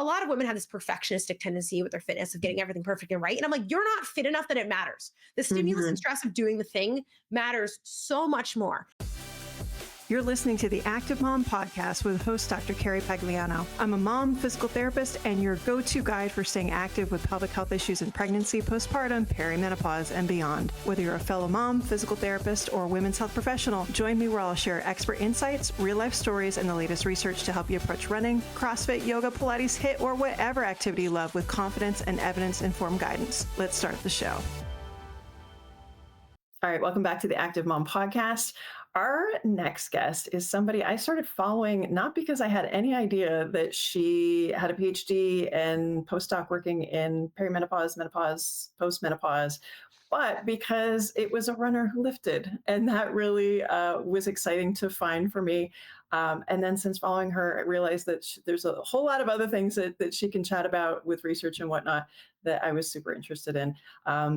a lot of women have this perfectionistic tendency with their fitness of getting everything perfect and right. And I'm like, you're not fit enough that it matters. The stimulus and stress of doing the thing matters so much more. You're listening to the Active Mom Podcast with host Dr. Carrie Pagliano. I'm a mom, physical therapist, and your go-to guide for staying active with pelvic health issues in pregnancy, postpartum, perimenopause, and beyond. Whether you're a fellow mom, physical therapist, or women's health professional, join me where I'll share expert insights, real-life stories, and the latest research to help you approach running, CrossFit, yoga, Pilates, HIIT, or whatever activity you love with confidence and evidence-informed guidance. Let's start the show. All right, welcome back to the Active Mom Podcast. Our next guest is somebody I started following not because I had any idea that she had a PhD and postdoc working in perimenopause, menopause, postmenopause, but because it was a runner who lifted. And that really was exciting to find for me. And then since following her, I realized that there's a whole lot of other things that she can chat about with research and whatnot that I was super interested in.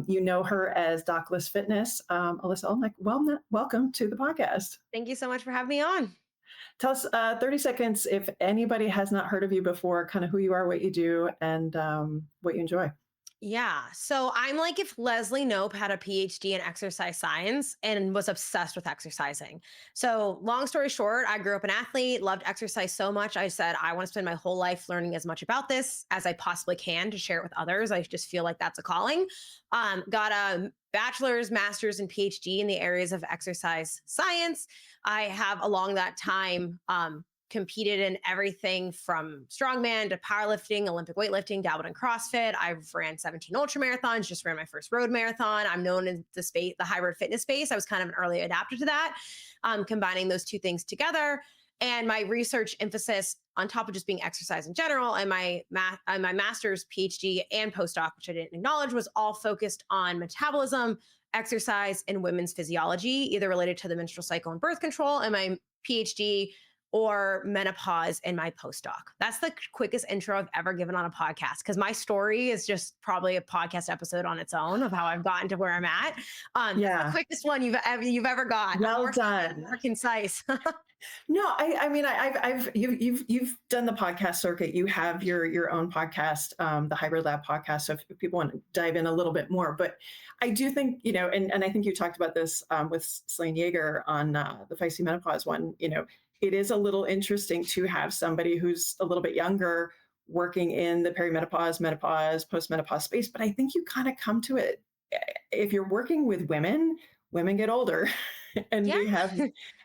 You know her as Doc Lyss Fitness. Alyssa Olenick, welcome to the podcast. Thank you so much for having me on. Tell us 30 seconds, if anybody has not heard of you before, kind of who you are, what you do, and what you enjoy. Yeah. So I'm like if Leslie Knope had a PhD in exercise science and was obsessed with exercising. So long story short, I grew up an athlete, loved exercise so much. I said, I want to spend my whole life learning as much about this as I possibly can to share it with others. I just feel like that's a calling. Got a bachelor's, master's, and PhD in the areas of exercise science. I have along that time, competed in everything from strongman to powerlifting, Olympic weightlifting, dabbled in CrossFit. I've ran 17 ultramarathons, just ran my first road marathon. I'm known in the space, the hybrid fitness space. I was kind of an early adapter to that, combining those two things together. And my research emphasis on top of just being exercise in general and my master's, PhD, and postdoc, which I didn't acknowledge, was all focused on metabolism, exercise, and women's physiology, either related to the menstrual cycle and birth control, and my PhD or menopause in my postdoc. That's the quickest intro I've ever given on a podcast because my story is just probably a podcast episode on its own of how I've gotten to where I'm at. The quickest one you've ever got. Well done. More concise. No, I mean, you've done the podcast circuit. You have your own podcast, the Hybrid Lab podcast. So if people want to dive in a little bit more, but I do think, and I think you talked about this with Selene Yeager on the Feisty Menopause one, it is a little interesting to have somebody who's a little bit younger working in the perimenopause, menopause, postmenopause space. But I think you kind of come to it. If you're working with women get older and we have,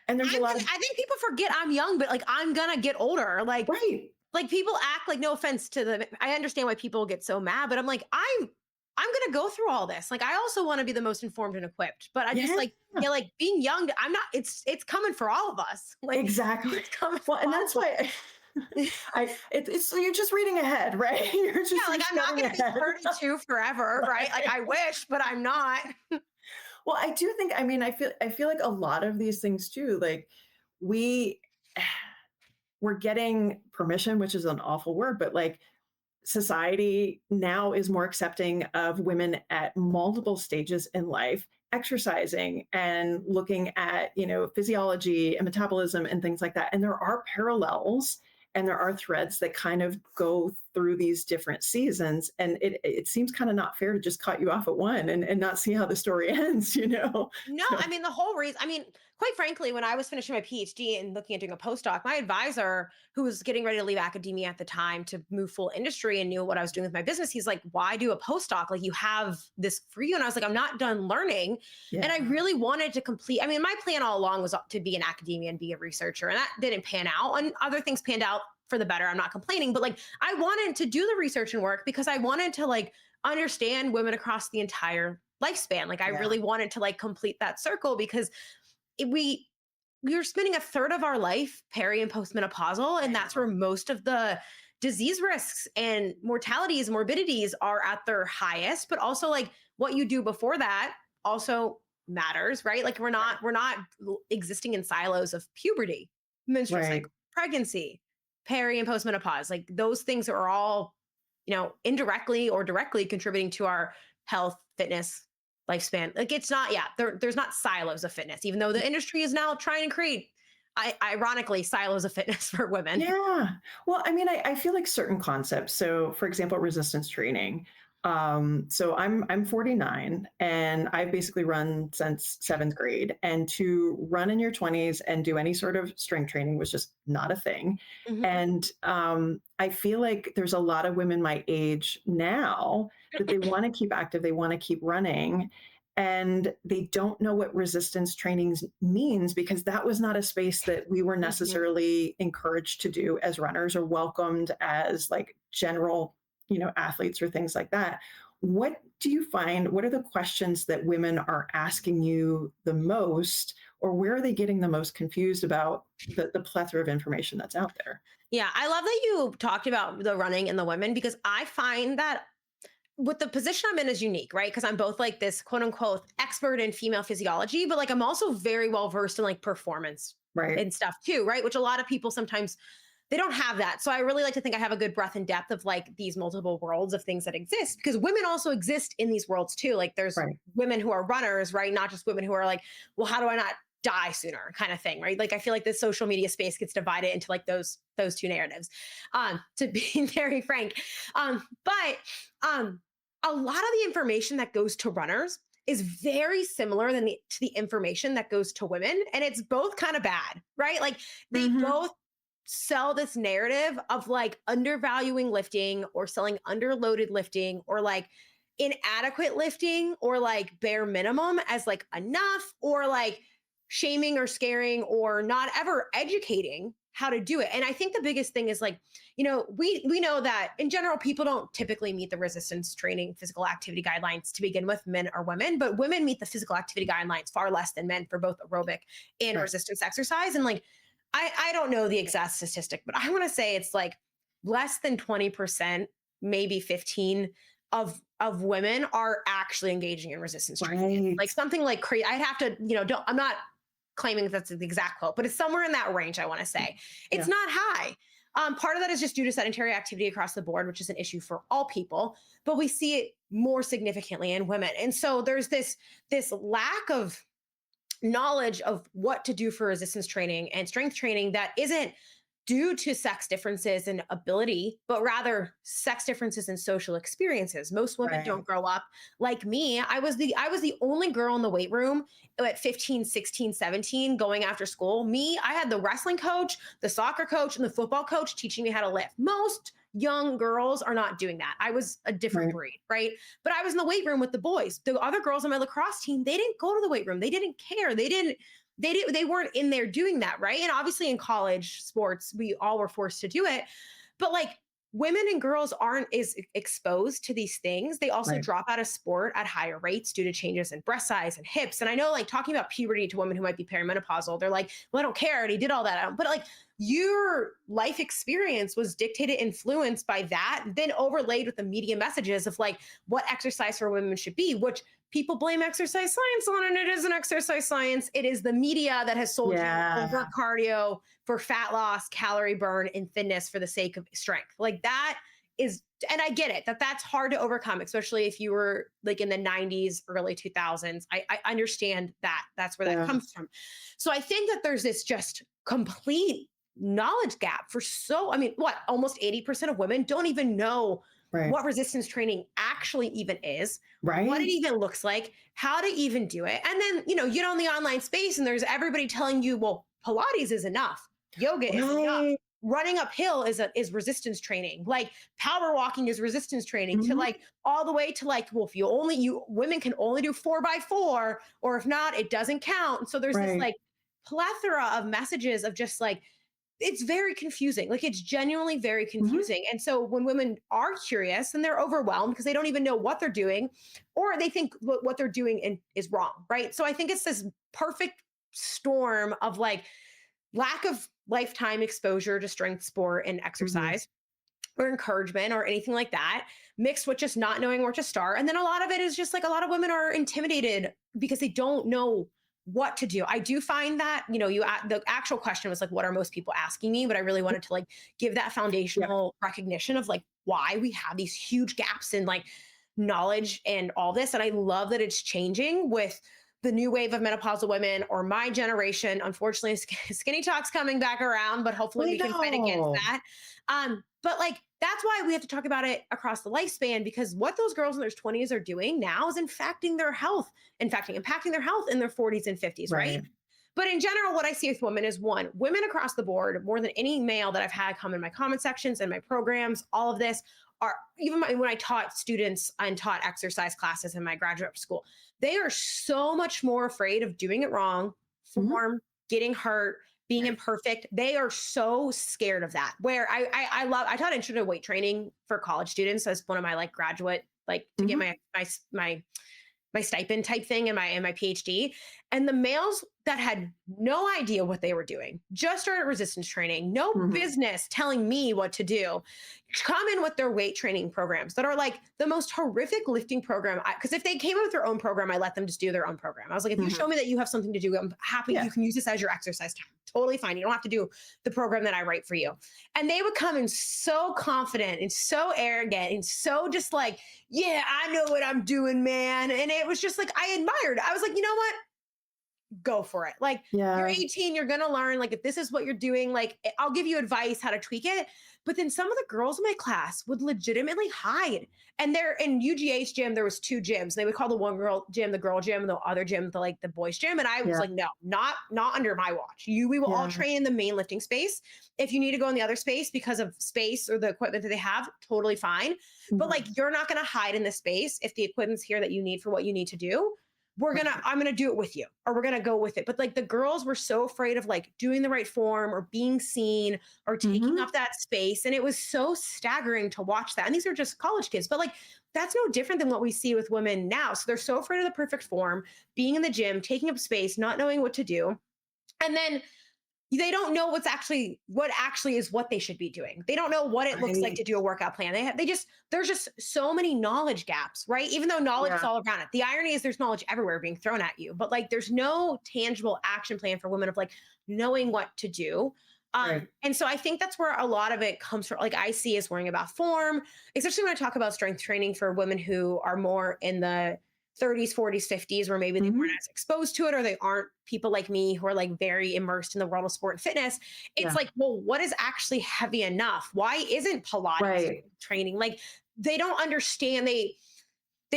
and there's a lot of, I think people forget I'm young, but like, I'm going to get older. Like, right. Like people act like, no offense to them. I understand why people get so mad, but I'm like, I'm going to go through all this. Like, I also want to be the most informed and equipped, but I just like being young, I'm not, it's coming for all of us. Like, exactly. It's coming well, and that's why it's you're just reading ahead, right? You're just like, I'm not going to be 32 forever, right? Like I wish, but I'm not. Well, I do think, I mean, I feel like a lot of these things too, like we're getting permission, which is an awful word, but like society now is more accepting of women at multiple stages in life, exercising and looking at, physiology and metabolism and things like that. And there are parallels and there are threads that kind of go through these different seasons. And it seems kind of not fair to just cut you off at one and not see how the story ends, No, I mean, the whole reason, quite frankly, when I was finishing my PhD and looking at doing a postdoc, my advisor, who was getting ready to leave academia at the time to move full industry and knew what I was doing with my business, he's like, why do a postdoc? Like, you have this for you. And I was like, I'm not done learning. Yeah. And I really wanted to complete, my plan all along was to be in academia and be a researcher. And that didn't pan out. And other things panned out for the better. I'm not complaining, but like, I wanted to do the research and work because I wanted to like understand women across the entire lifespan. Like, I really wanted to like complete that circle because we're spending a third of our life peri and postmenopausal, and that's where most of the disease risks and mortalities, morbidities are at their highest. But also, like, what you do before that also matters, right? Like, we're not existing in silos of puberty, menstrual cycle, pregnancy, peri and postmenopause. Like, those things are all, indirectly or directly contributing to our health, fitness, lifespan. Like, it's not, there's not silos of fitness, even though the industry is now trying to create ironically silos of fitness for women. Yeah. Well, I mean, I feel like certain concepts. So, for example, resistance training. So I'm 49 and I've basically run since seventh grade. And to run in your 20s and do any sort of strength training was just not a thing. Mhm. And I feel like there's a lot of women my age now that they want to keep active, they want to keep running, and they don't know what resistance training means because that was not a space that we were Mhm. necessarily encouraged to do as runners or welcomed as like general, athletes or things like that. What do you find, what are the questions that women are asking you the most, or where are they getting the most confused about the plethora of information that's out there? Yeah, I love that you talked about the running and the women because I find that with the position I'm in is unique, right? Because I'm both like this quote unquote expert in female physiology, but like I'm also very well versed in like performance Right. and stuff too, right? Which a lot of people sometimes they don't have that. So I really like to think I have a good breadth and depth of like these multiple worlds of things that exist because women also exist in these worlds too. Like there's Right. women who are runners, right? Not just women who are like, well, how do I not die sooner kind of thing, right? Like I feel like this social media space gets divided into like those two narratives. To be very frank. But a lot of the information that goes to runners is very similar to the information that goes to women and it's both kind of bad, right? Like they Hmm. both sell this narrative of like undervaluing lifting or selling underloaded lifting or like inadequate lifting or like bare minimum as like enough or like shaming or scaring or not ever educating how to do it. And I think the biggest thing is like, we know that in general people don't typically meet the resistance training physical activity guidelines to begin with, men or women, but women meet the physical activity guidelines far less than men for both aerobic and Right. resistance exercise. And like I don't know the exact statistic, but I want to say it's like less than 20%, maybe 15 of women are actually engaging in resistance training. Right. Like something like crazy. I'd have to, don't I'm not claiming that that's the exact quote, but it's somewhere in that range, I want to say. It's Yeah. not high. Part of that is just due to sedentary activity across the board, which is an issue for all people, but we see it more significantly in women. And so there's this lack of knowledge of what to do for resistance training and strength training that isn't due to sex differences in ability, but rather sex differences in social experiences. Most women Right. don't grow up like me. I was the only girl in the weight room at 15, 16, 17 going after school. Me, I had the wrestling coach, the soccer coach, and the football coach teaching me how to lift. Most young girls are not doing that. I was a different Right. breed, right? But I was in the weight room with the boys. The other girls on my lacrosse team, they didn't go to the weight room. They didn't care. They weren't in there doing that, right? And obviously in college sports, we all were forced to do it. But like women and girls aren't as exposed to these things. They also Right. drop out of sport at higher rates due to changes in breast size and hips. And I know like talking about puberty to women who might be perimenopausal, they're like, well, I don't care. I already did all that. But like your life experience was dictated, influenced by that, then overlaid with the media messages of like what exercise for women should be, which people blame exercise science on, and it isn't exercise science. It is the media that has sold you over Yeah. cardio for fat loss, calorie burn, and fitness for the sake of strength. Like that is, and I get it that that's hard to overcome, especially if you were like in the 90s, early 2000s. I understand that that's where that Yeah. comes from. So I think that there's this just complete knowledge gap for I mean, what, almost 80% of women don't even know Right. what resistance training actually even is, what it Right. even looks like, how to even do it. And then, you get on the online space and there's everybody telling you, well, Pilates is enough, yoga is enough. Right. Running uphill is resistance training. Like power walking is resistance training to Mhm. like all the way to like, well, if you women can only do 4x4, or if not, it doesn't count. And so there's this Right. like plethora of messages of just like it's very confusing. Like it's genuinely very Mhm. confusing. And so when women are curious and they're overwhelmed because they don't even know what they're doing, or they think what they're doing is wrong, right? So I think it's this perfect storm of like lack of lifetime exposure to strength sport and Mhm. exercise or encouragement or anything like that, mixed with just not knowing where to start. And then a lot of it is just like a lot of women are intimidated because they don't know what to do. I do find that, the actual question was like, what are most people asking me? But I really wanted to like give that Yep. foundational recognition of like why we have these huge gaps in like knowledge and all this. And I love that it's changing with the new wave of menopausal women or my generation. Unfortunately, skinny talk's coming back around, but hopefully We we can fight against know. that. But like that's why we have to talk about it across the lifespan, because what those girls in their 20s are doing now is infecting their health, impacting their health in their 40s and 50s, right? Right. But in general, what I see with women is one, women across the board, more than any male that I've had come in my comment sections and my programs, all of this are even when I taught students and taught exercise classes in my graduate school, they are so much more afraid of doing it wrong, Mhm. form, getting hurt, being Right. imperfect. They are so scared of that. Where I taught intro to weight training for college students as one of my like graduate, like to get Mhm. my stipend type thing in my PhD. And the males that had no idea what they were doing, just started resistance training, no Mhm. business telling me what to do, come in with their weight training programs that are like the most horrific lifting program. Because if they came up with their own program, I let them just do their own program. I was like, if you Mhm. show me that you have something to do, I'm happy Yeah. you can use this as your exercise time. Totally fine. You don't have to do the program that I write for you. And they would come in so confident and so arrogant and so just like, yeah, I know what I'm doing, man. And it was just like, I admired. I was like, you know what? Go for it. Like, you're Yeah. 18, you're going to learn. Like, if this is what you're doing, like, I'll give you advice how to tweak it. But then some of the girls in my class would legitimately hide. And they're in UGA's gym, there was two gyms. They would call the one girl gym the girl gym, and the other gym the like the boys gym. And I was Yeah. like, no, not under my watch. We will all Yeah. train in the main lifting space. If you need to go in the other space because of space or the equipment that they have, totally fine. But Mhm. like, you're not going to hide in this space if the equipment's here that you need for what you need to do. Right. I'm gonna do it with you, or we're gonna go with it. But like the girls were so afraid of like doing the right form or being seen or taking Mhm. up that space. And it was so staggering to watch that. And these are just college kids, but like that's no different than what we see with women now. So they're so afraid of the perfect form, being in the gym, taking up space, not knowing what to do. And then they don't know what actually is what they should be doing. They don't know what it looks like Right. to do a workout plan. They just there's just so many knowledge gaps, right? Even though knowledge is Yeah. all around it. The irony is there's knowledge everywhere being thrown at you, but like there's no tangible action plan for women of like knowing what to do. Right. And so I think that's where a lot of it comes from. Like I see is worrying about form, especially when I talk about strength training for women who are more in the 30s, 40s, 50s, where maybe they weren't Mhm. as exposed to it, or they aren't people like me who are like very immersed in the world of sport and fitness. It's Yeah. like, well, what is actually heavy enough? Why isn't Pilates Right. training? Like they don't understand. They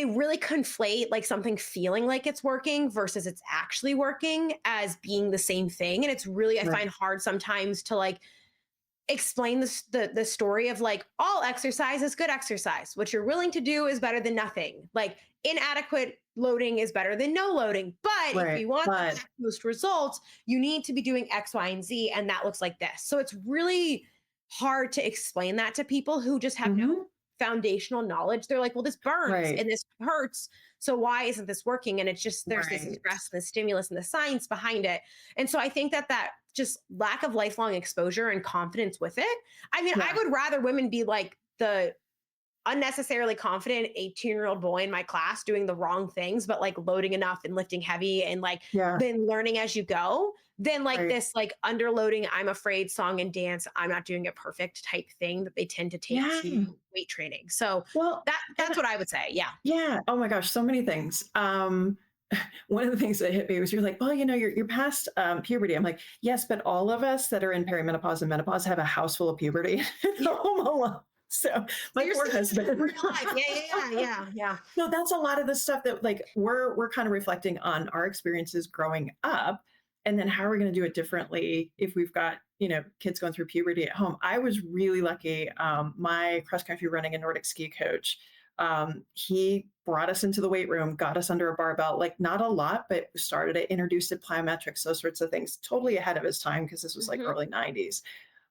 really conflate like something feeling like it's working versus it's actually working as being the same thing. And it's really, I Right. find hard sometimes to like explain the story of like all exercise is good exercise. What you're willing to do is better than nothing. Like inadequate loading is better than no loading. But if Right. you want the But most results, you need to be doing X, Y, and Z, and that looks like this. So it's really hard to explain that to people who just have no Mhm. foundational knowledge. They're like, well, this burns Right. and this hurts. So why isn't this working? And it's just there's this Right. stress and the stimulus and the science behind it. And so I think that just lack of lifelong exposure and confidence with it. I mean, I Yeah. would rather women be like the unnecessarily confident 18-year-old boy in my class doing the wrong things, but like loading enough and lifting heavy and like Yeah. then learning as you go, than like Right. this like underloading, I'm afraid song and dance, I'm not doing it perfect type thing that they tend to take to Yeah. weight training. So Well, that's what I would say. Yeah. yeah. Oh my gosh, so many things. One of the things that hit me was you're like, well, you're past puberty. I'm like, yes, but all of us that are in perimenopause and menopause have a house full of puberty at Yeah. home alone. So So my you're poor still husband. we're alive. Yeah, yeah, yeah, yeah, yeah. No, that's a lot of the stuff that like we're kind of reflecting on our experiences growing up, and then how are we going to do it differently if we've got kids going through puberty at home. I was really lucky. My cross country running and Nordic ski coach, he brought us into the weight room, got us under a barbell, like not a lot, but started to introduce to plyometrics, those sorts of things. Totally ahead of his time because this was like Hmm. early 90s.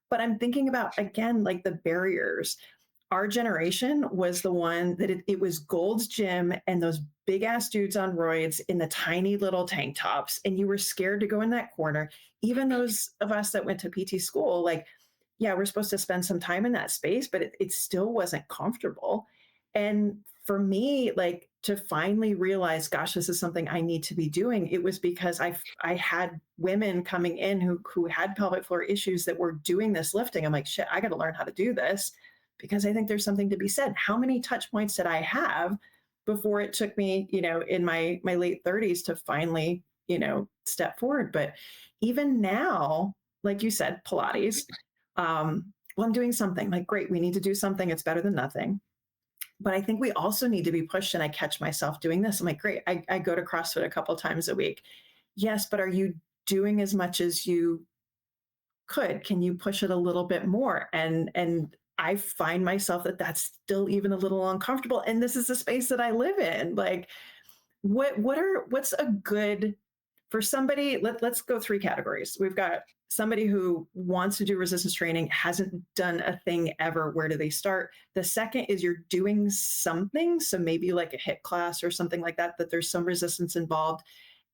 But I'm thinking about again like the barriers. Our generation was the one that it was Gold's Gym and those big ass dudes on roids in the tiny little tank tops. And you were scared to go in that corner. Even those of us that went to PT school, like, yeah, we're supposed to spend some time in that space, but it still wasn't comfortable. And for me, like to finally realize, gosh, this is something I need to be doing, it was because I had women coming in who had pelvic floor issues that were doing this lifting. I'm like, shit, I got to learn how to do this because I think there's something to be said. How many touch points did I have before it took me, in my late 30s to finally, step forward. But even now, like you said, Pilates, well, I'm doing something like, great, we need to do something. It's better than nothing. But I think we also need to be pushed. And I catch myself doing this. I'm like, great, I go to CrossFit a couple times a week. Yes, but are you doing as much as you could? Can you push it a little bit more? And I find myself that that's still even a little uncomfortable. And this is the space that I live in. Like, what's a good for somebody? Let's go three categories. We've got somebody who wants to do resistance training, hasn't done a thing ever. Where do they start? The second is you're doing something, so maybe like a HIIT class or something like that, that there's some resistance involved.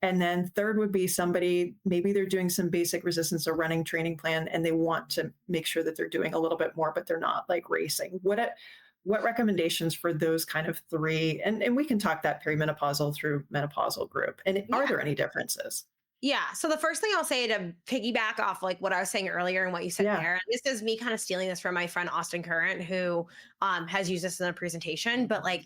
And then third would be somebody, maybe they're doing some basic resistance or running training plan, and they want to make sure that they're doing a little bit more, but they're not like racing. What recommendations for those kind of three? And we can talk that perimenopausal through menopausal group. And are Yeah. there any differences? Yeah. So the first thing I'll say to piggyback off like what I was saying earlier and what you said Yeah. there, and this is me kind of stealing this from my friend Austin Current, who has used this in a presentation, but like,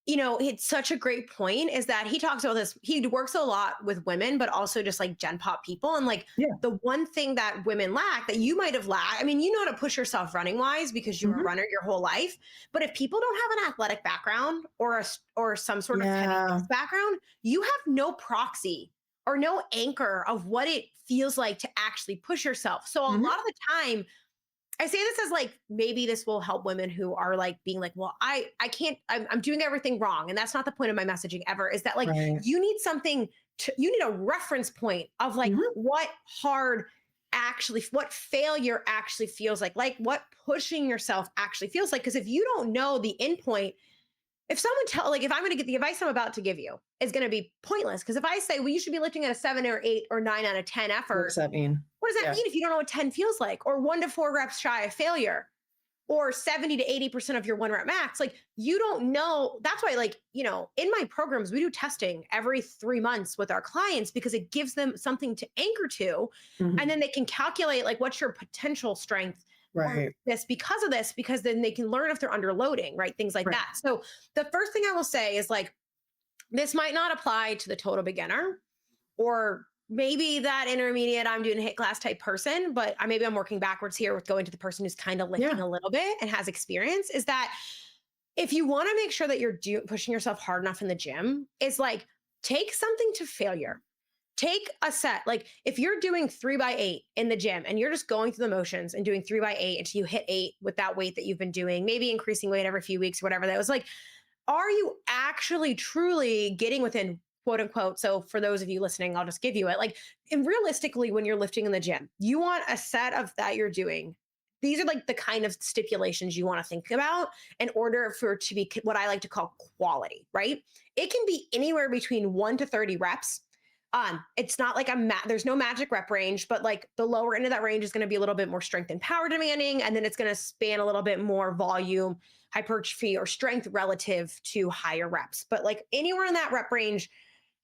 it's such a great point is that he talks about this. He works a lot with women, but also just like Gen Pop people. And like Yeah. the one thing that women lack that you might have lacked, I mean, you know how to push yourself running wise because you're a Mhm. runner your whole life. But if people don't have an athletic background or some sort of heavy Yeah. fitness background, you have no proxy or no anchor of what it feels like to actually push yourself. So a Mhm. lot of the time, I say this as like maybe this will help women who are like being like, well, I can't, I'm doing everything wrong. And that's not the point of my messaging ever, is that like Right. you need something you need a reference point of like Mhm. what hard actually, what failure actually feels like what pushing yourself actually feels like. Cause if you don't know the endpoint, if someone if I'm going to get the advice I'm about to give you is going to be pointless. Because if I say, well, you should be lifting at a 7 or 8 or 9 out of 10 What does effort, that mean? what does that Yeah. mean if you don't know what 10 feels like? Or 1 to 4 reps shy of failure? Or 70 to 80% of your 1 rep max? Like, you don't know. That's why, like, in my programs, we do testing every 3 months with our clients because it gives them something to anchor to. And Mhm. then they can calculate, like, what's your potential strength or Right. this, because then they can learn if they're underloading, right? Things like Right. that. So, the first thing I will say is like, this might not apply to the total beginner or maybe that intermediate I'm doing a hit class type person, but maybe I'm working backwards here with going to the person who's kind of lifting Yeah. a little bit and has experience, is that if you want to make sure that you're pushing yourself hard enough in the gym, is like take something to failure. Take a set. Like if you're doing 3 by 8 in the gym and you're just going through the motions and doing 3 by 8 until you hit 8 with that weight that you've been doing, maybe increasing weight every few weeks, whatever that was like, are you actually truly getting within quote unquote? So for those of you listening, I'll just give you it. Like, and realistically, when you're lifting in the gym, you want a set of that you're doing. These are like the kind of stipulations you want to think about in order for it to be what I like to call quality, right? It can be anywhere between 1 to 30 reps. It's not like there's no magic rep range, but like the lower end of that range is going to be a little bit more strength and power demanding, and then it's going to span a little bit more volume, hypertrophy, or strength relative to higher reps. But like anywhere in that rep range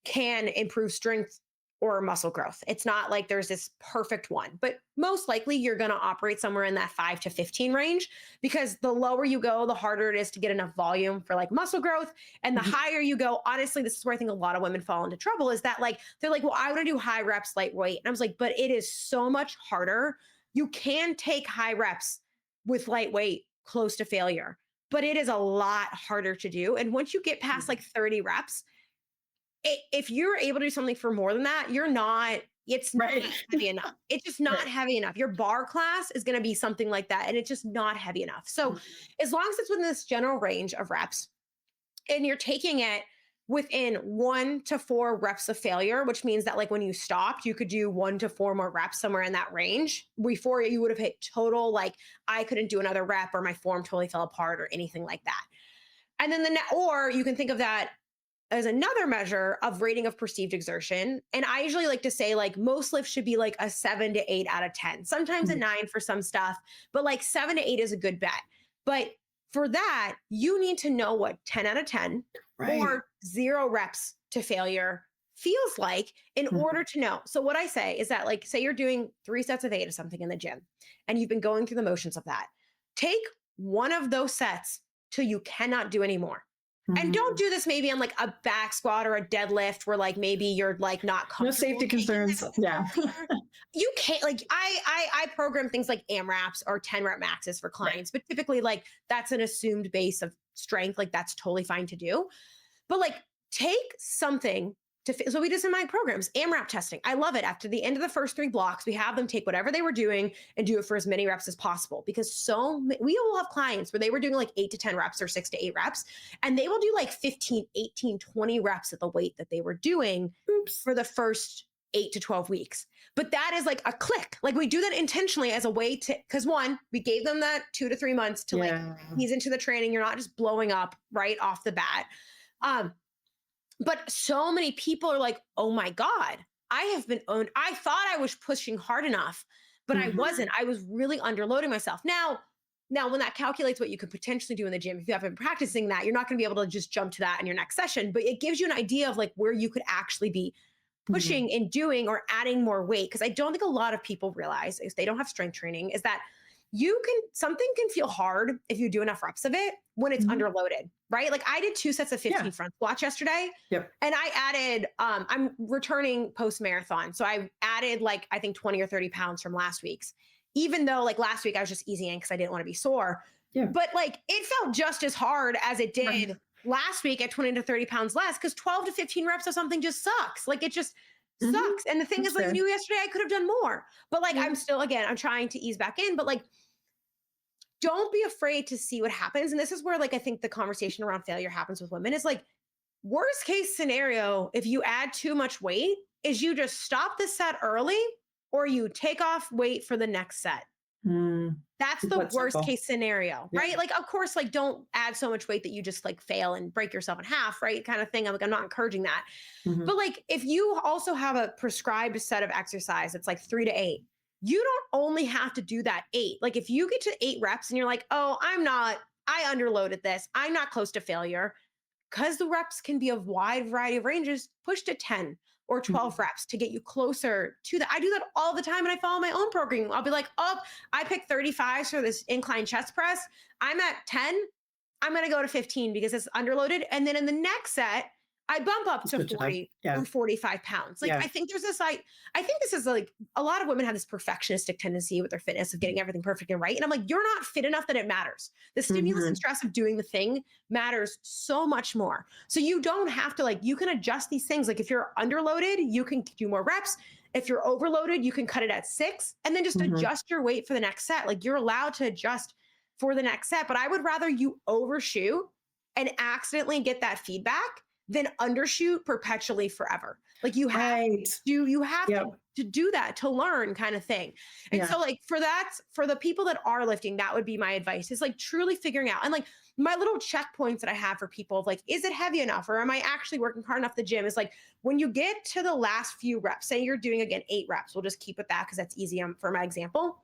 can improve strength or muscle growth. It's not like there's this perfect one, but most likely you're going to operate somewhere in that 5 to 15 range, because the lower you go, the harder it is to get enough volume for like muscle growth. And the Mhm. higher you go, honestly, this is where I think a lot of women fall into trouble, is that like, they're like, well, I want to do high reps, lightweight. And I was like, but it is so much harder. You can take high reps with lightweight close to failure, but it is a lot harder to do. And once you get past like 30 reps, if you're able to do something for more than that, it's not Right. heavy enough. It's just not Right. heavy enough. Your bar class is going to be something like that. And it's just not heavy enough. So as long as it's within this general range of reps and you're taking it within 1 to 4 reps of failure, which means that like when you stopped, you could do 1 to 4 more reps somewhere in that range before you would have hit total, like I couldn't do another rep or my form totally fell apart or anything like that. And then or you can think of that as another measure of rating of perceived exertion. And I usually like to say, like, most lifts should be like a 7 to 8 out of 10, sometimes a Mhm. 9 for some stuff, but like 7 to 8 is a good bet. But for that, you need to know what 10 out of 10 Right. or 0 reps to failure feels like in Mhm. order to know. So, what I say is that, like, say you're doing 3 sets of 8 of something in the gym and you've been going through the motions of that, take one of those sets till you cannot do anymore. And don't do this maybe on like a back squat or a deadlift where like maybe you're like not No comfortable safety taking concerns. that Yeah. failure. You can't like I program things like AMRAPs or 10 rep maxes for Right. clients, but typically like that's an assumed base of strength. Like that's totally fine to do. But like take something so we do some of my programs, AMRAP testing. I love it. After the end of the first 3 blocks, we have them take whatever they were doing and do it for as many reps as possible. Because we will have clients where they were doing like 8 to 10 reps or 6 to 8 reps, and they will do like 15, 18, 20 reps at the weight that they were doing Oops. for the first 8 to 12 weeks. But that is like a click. Like we do that intentionally as a way to, because one, we gave them that 2 to 3 months to like ease into the training. You're not just blowing up right off the bat. But so many people are like, oh my God, I have been owned. I thought I was pushing hard enough, but I wasn't. I was really underloading myself. Now, when that calculates what you could potentially do in the gym, if you haven't been practicing that, you're not going to be able to just jump to that in your next session, but it gives you an idea of like where you could actually be pushing and doing or adding more weight. Cause I don't think a lot of people realize if they don't have strength training is that something can feel hard if you do enough reps of it when it's underloaded, right? Like I did 2 sets of 15 front squats yesterday. Yep. And I added, I'm returning post marathon. So I added like, I think 20 or 30 pounds from last week's, even though like last week I was just easing in because I didn't want to be sore. Yeah. But like it felt just as hard as it did last week at 20 to 30 pounds less because 12 to 15 reps of something just sucks. Like it just sucks. And the thing is, like, I knew yesterday I could have done more. But like I'm still, again, I'm trying to ease back in. But like, don't be afraid to see what happens. And this is where like I think the conversation around failure happens with women is like, worst case scenario, if you add too much weight, is you just stop the set early or you take off weight for the next set. That's the worst case scenario, right? Like, of course, like don't add so much weight that you just like fail and break yourself in half, right? Kind of thing. I'm not encouraging that. But like, if you also have a prescribed set of exercise, it's like 3 to 8, you don't only have to do that 8. Like if you get to 8 reps and you're like, oh, I underloaded this. I'm not close to failure. Because the reps can be a wide variety of ranges, push to 10 or 12 reps to get you closer to that. I do that all the time and I follow my own programming. I'll be like, oh, I picked 35s for this incline chest press. I'm at 10. I'm going to go to 15 because it's underloaded. And then in the next set, I bump up to 40 or 45 pounds. Like, I think there's this, I think this is like, a lot of women have this perfectionistic tendency with their fitness of getting everything perfect and right. And I'm like, you're not fit enough that it matters. The stimulus and stress of doing the thing matters so much more. So you don't have to like, you can adjust these things. Like if you're underloaded, you can do more reps. If you're overloaded, you can cut it at 6 and then just adjust your weight for the next set. Like you're allowed to adjust for the next set, but I would rather you overshoot and accidentally get that feedback than undershoot perpetually forever. Like you have to do that to learn kind of thing. And so like for the people that are lifting, that would be my advice is like truly figuring out and like my little checkpoints that I have for people of like, is it heavy enough? Or am I actually working hard enough at the gym? Is like when you get to the last few reps, say you're doing again 8 reps, we'll just keep it that because that's easy for my example.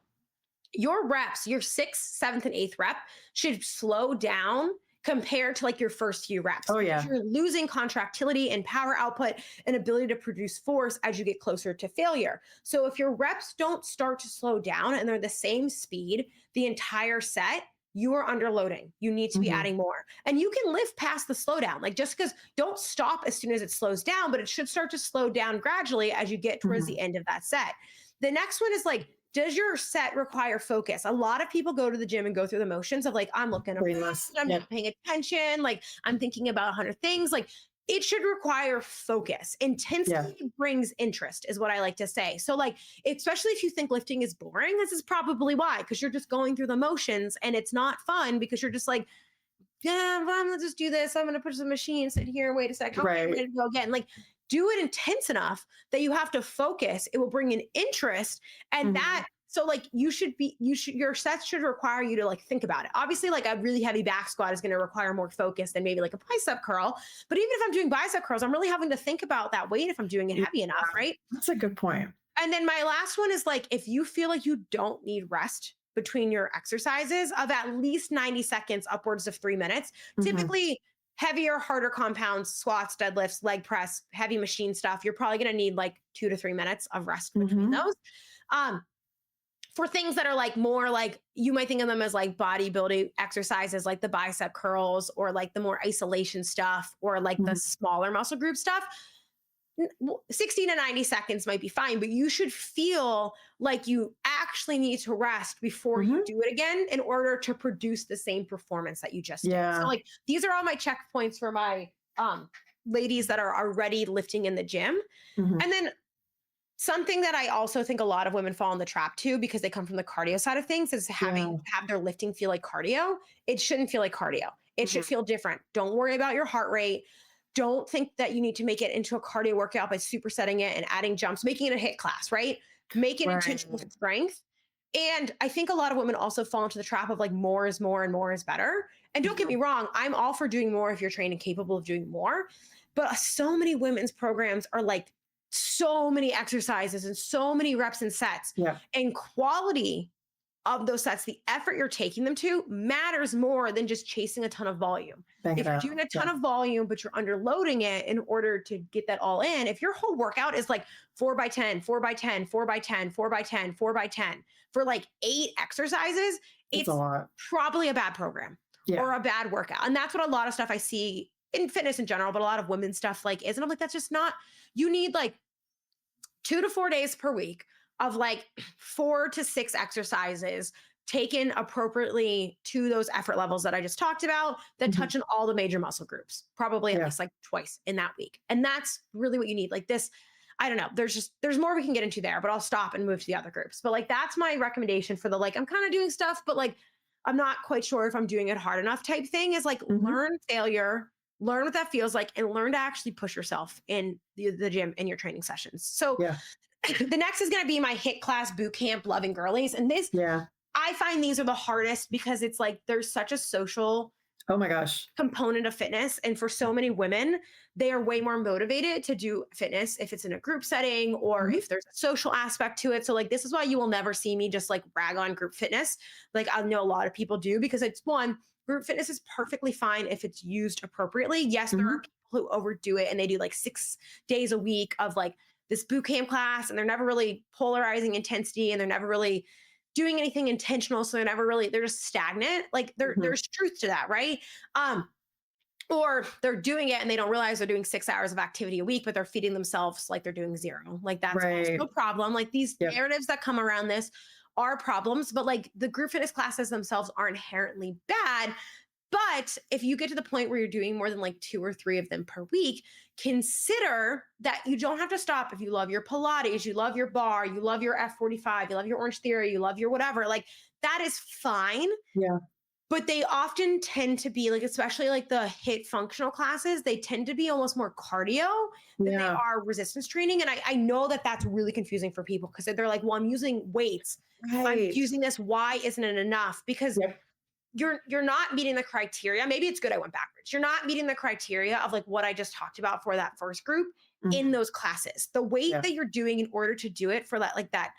Your reps, your 6th, 7th, and 8th rep should slow down compared to like your first few reps. Oh yeah. You're losing contractility and power output and ability to produce force as you get closer to failure. So if your reps don't start to slow down and they're the same speed the entire set, you are underloading. You need to be adding more. And you can lift past the slowdown. Like just because don't stop as soon as it slows down, but it should start to slow down gradually as you get towards the end of that set. The next one is like, does your set require focus? A lot of people go to the gym and go through the motions of like, I'm looking around, I'm not paying attention. Like I'm thinking about 100 things. Like it should require focus. Intensity brings interest is what I like to say. So like, especially if you think lifting is boring, this is probably why, because you're just going through the motions and it's not fun because you're just like, yeah, I'm gonna just do this. I'm going to push the machine, sit here, wait a second. Okay, I'm ready to go again. Like do it intense enough that you have to focus. It will bring an interest and that, so like your sets should require you to like think about it. Obviously like a really heavy back squat is going to require more focus than maybe like a bicep curl. But even if I'm doing bicep curls, I'm really having to think about that weight if I'm doing it heavy enough, right? That's a good point. And then my last one is like, if you feel like you don't need rest between your exercises of at least 90 seconds, upwards of 3 minutes, typically heavier, harder compounds, squats, deadlifts, leg press, heavy machine stuff, you're probably going to need like 2 to 3 minutes of rest between those. for things that are like more like you might think of them as like bodybuilding exercises, like the bicep curls or like the more isolation stuff or like the Mhm. smaller muscle group stuff. 60 to 90 seconds might be fine, but you should feel like you actually need to rest before you Mhm. do it again in order to produce the same performance that you just did. So Yeah. like these are all my checkpoints for my ladies that are already lifting in the gym. Mhm. And then something that I also think a lot of women fall in the trap to because they come from the cardio side of things is Yeah. have their lifting feel like cardio. It shouldn't feel like cardio. It should Mhm. feel different. Don't worry about your heart rate. Don't think that you need to make it into a cardio workout by supersetting it and adding jumps, making it a hit class, right? Make it intentional Right. strength. And I think a lot of women also fall into the trap of like more is more and more is better. And don't get me Mhm. wrong, I'm all for doing more if you're trained and capable of doing more. But so many women's programs are like so many exercises and so many reps and sets. Yeah. And quality of those sets, the effort you're taking them to matters more than just chasing a ton of volume. Bang If it you're out. doing a ton Yeah. of volume, but you're underloading it in order to get that all in, if your whole workout is like 4 by 10, 4 by 10, 4 by 10, 4 by 10, 4 by 10 for like 8 exercises, That's a it's lot. probably a bad program Yeah. or a bad workout. And that's what a lot of stuff I see in fitness in general, but a lot of women's stuff like is. And I'm like, that's just not, you need like 2 to 4 days per week of like 4 to 6 exercises taken appropriately to those effort levels that I just talked about that Mhm. touch on all the major muscle groups, probably at Yeah. least like twice in that week. And that's really what you need. Like this, I don't know, there's more we can get into there, but I'll stop and move to the other groups. But like that's my recommendation for the like, I'm kind of doing stuff, but like I'm not quite sure if I'm doing it hard enough type thing is like Mhm. learn failure, learn what that feels like, and learn to actually push yourself in the gym in your training sessions. So Yeah. the next is going to be my hit class boot camp loving girlies. And this, Yeah. I find these are the hardest because it's like there's such a social Oh my gosh. component of fitness. And for so many women, they are way more motivated to do fitness if it's in a group setting or Mhm. if there's a social aspect to it. So, like, this is why you will never see me just like rag on group fitness. Like, I know a lot of people do because it's one, group fitness is perfectly fine if it's used appropriately. Yes, there are Mhm. people who overdo it and they do like 6 days a week of like this boot camp class and they're never really polarizing intensity and they're never really doing anything intentional. So they're never really, they're just stagnant. Like Mhm. there's truth to that, right? Um, or they're doing it and they don't realize they're doing 6 hours of activity a week, but they're feeding themselves like they're doing zero. Like that's also Right. a problem. Like these Yep. narratives that come around this are problems, but like the group fitness classes themselves aren't inherently bad. But if you get to the point where you're doing more than like 2 or 3 of them per week, consider that you don't have to stop if you love your Pilates, you love your bar, you love your F45, you love your Orange Theory, you love your whatever. Like that is fine. Yeah. But they often tend to be like, especially like the hit functional classes, they tend to be almost more cardio than they Yeah. are resistance training. And I know that that's really confusing for people because they're like, well, I'm using weights. I'm Right. using this. Why isn't it enough? Because Yep. you're not meeting the criteria. Maybe it's good I went backwards. You're not meeting the criteria of like what I just talked about for that first group in Mhm. those classes. The weight Yeah. that you're doing in order to do it for that like that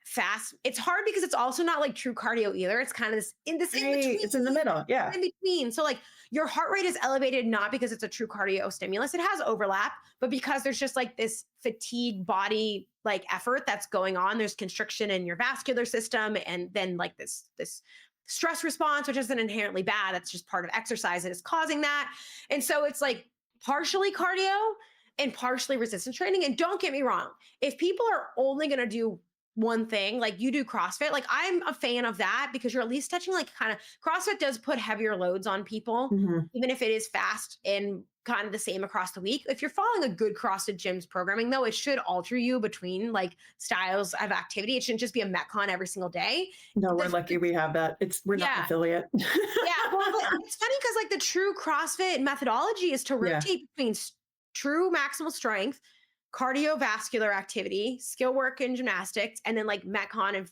fast. It's hard because it's also not like true cardio either. It's kind of this in Right. between. It's in the middle. It's Yeah. in between. So like your heart rate is elevated not because it's a true cardio stimulus. It has overlap, but because there's just like this fatigue body like effort that's going on. There's constriction in your vascular system and then like this stress response which isn't inherently bad. That's just part of exercise that is causing that. And so it's like partially cardio and partially resistance training. And don't get me wrong, if people are only going to do one thing, like you do CrossFit, like I'm a fan of that because you're at least touching like kind of CrossFit does put heavier loads on people, Mhm. even if it is fast and kind of the same across the week. If you're following a good CrossFit gym's programming, though, it should alter you between like styles of activity. It shouldn't just be a Metcon every single day. No, we're The, lucky we have that. We're not an yeah, affiliate. yeah. Well, but it's funny because like the true CrossFit methodology is to Yeah. rotate between true maximal strength, cardiovascular activity, skill work and gymnastics, and then like Metcon and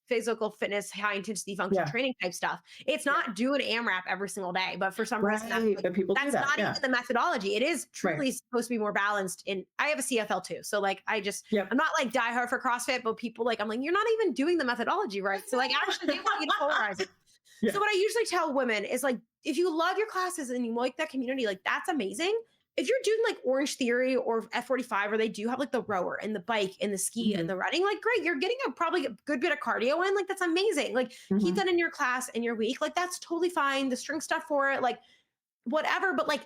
physical fitness, high intensity functional Yeah. training type stuff. It's Yeah. not doing AMRAP every single day, but for some reason that's Right. like But people do that's that. not even Yeah. the methodology. It is Right. truly supposed to be more balanced. In I have a CFL too, so like Yep. I'm not like diehard for CrossFit, but people like I'm like you're not even doing the methodology right. So like actually they want you to polarize it. Yeah. So what I usually tell women is like, if you love your classes and you like that community, like that's amazing. if you're doing like Orange Theory or F45, where they do have like the rower and the bike and the ski and Mhm. the running, like great, you're getting probably a good bit of cardio in. Like that's amazing. Like keep Mhm. that in your class and your week. Like that's totally fine. The string stuff for it, like whatever, but like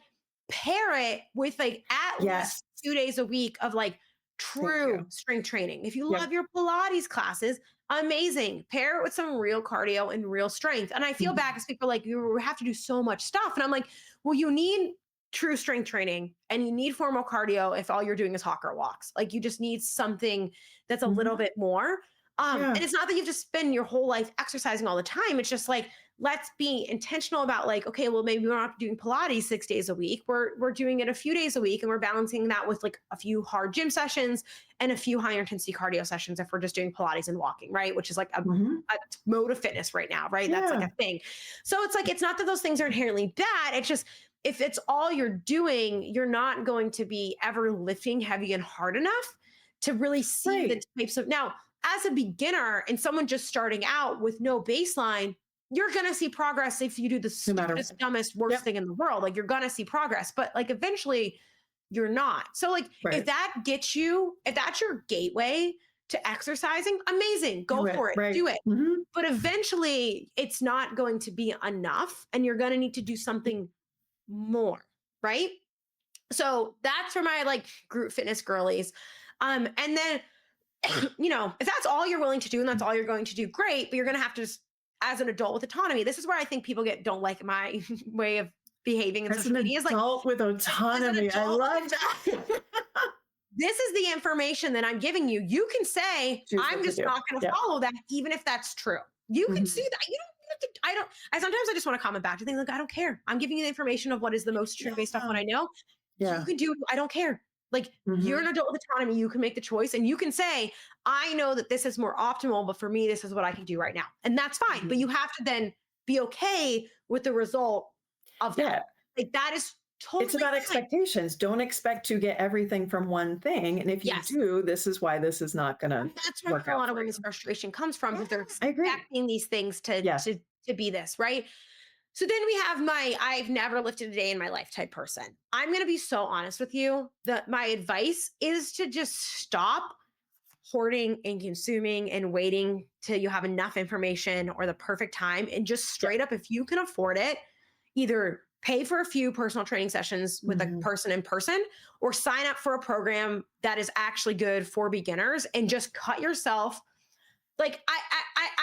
pair it with like at least Yes. 2 days a week of like Thank true you. strength training. If you Yep. love your Pilates classes, amazing. Pair it with some real cardio and real strength. And I feel bad Mhm. because people are like, you have to do so much stuff. And I'm like, well, you need true strength training and you need formal cardio if all you're doing is hawker walks. Like you just need something that's a little Mhm. bit more. Yeah. And it's not that you have to spend your whole life exercising all the time. It's just like, let's be intentional about like, okay, well, maybe we're not doing Pilates 6 days a week. We're doing it a few days a week and we're balancing that with like a few hard gym sessions and a few higher intensity cardio sessions if we're just doing Pilates and walking, right? Which is like Mhm. a mode of fitness right now, right? That's like Yeah. a thing. So it's like, it's not that those things are inherently bad. It's just, if it's all you're doing, you're not going to be ever lifting heavy and hard enough to really see the Right. types of, now, as a beginner and someone just starting out with no baseline, you're going to see progress if you do the No matter stupidest, what. dumbest, worst Yep. thing in the world. Like you're going to see progress, but like eventually you're not. So, like, if Right. that gets you, if that's your gateway to exercising, amazing, Do go it. for it, Right. do it. Mhm. But eventually it's not going to be enough and you're going to need to do something more, right? So that's for my like group fitness girlies. And then if that's all you're willing to do and that's all you're going to do, great. But you're going to have to just, as an adult with autonomy, this is where I think people don't like my way of behaving in As social an media. Is like, adult with as an autonomy, I adult, love that. this is the information that I'm giving you. You can say, Choose I'm what to just do. not going to Yep. follow that, even if that's true. You can see Mhm. that. You don't have to, I sometimes I just want to comment back to things like, I don't care. I'm giving you the information of what is the most true based off Yeah. what I know. You Yeah. can do, I don't care. Like you're an Mhm. adult with autonomy. You can make the choice and you can say, I know that this is more optimal, but for me, this is what I can do right now. And that's fine. But Mhm. you have to then be okay with the result of that. Yeah. Like that is It's totally about fine. expectations. Don't expect to get everything from one thing, and if you Yes. do, this is why this is not And gonna that's where work a out lot of for women's you. frustration comes from Yeah, because they're I agree. expecting these things to Yeah. to to be this, right? So then we have my I've never lifted a day in my life type person. I'm going to be so honest with you that my advice is to just stop hoarding and consuming and waiting till you have enough information or the perfect time and just Yep. straight up, if you can afford it, either pay for a few personal training sessions with a Mhm. person in person or sign up for a program that is actually good for beginners and just cut yourself. Like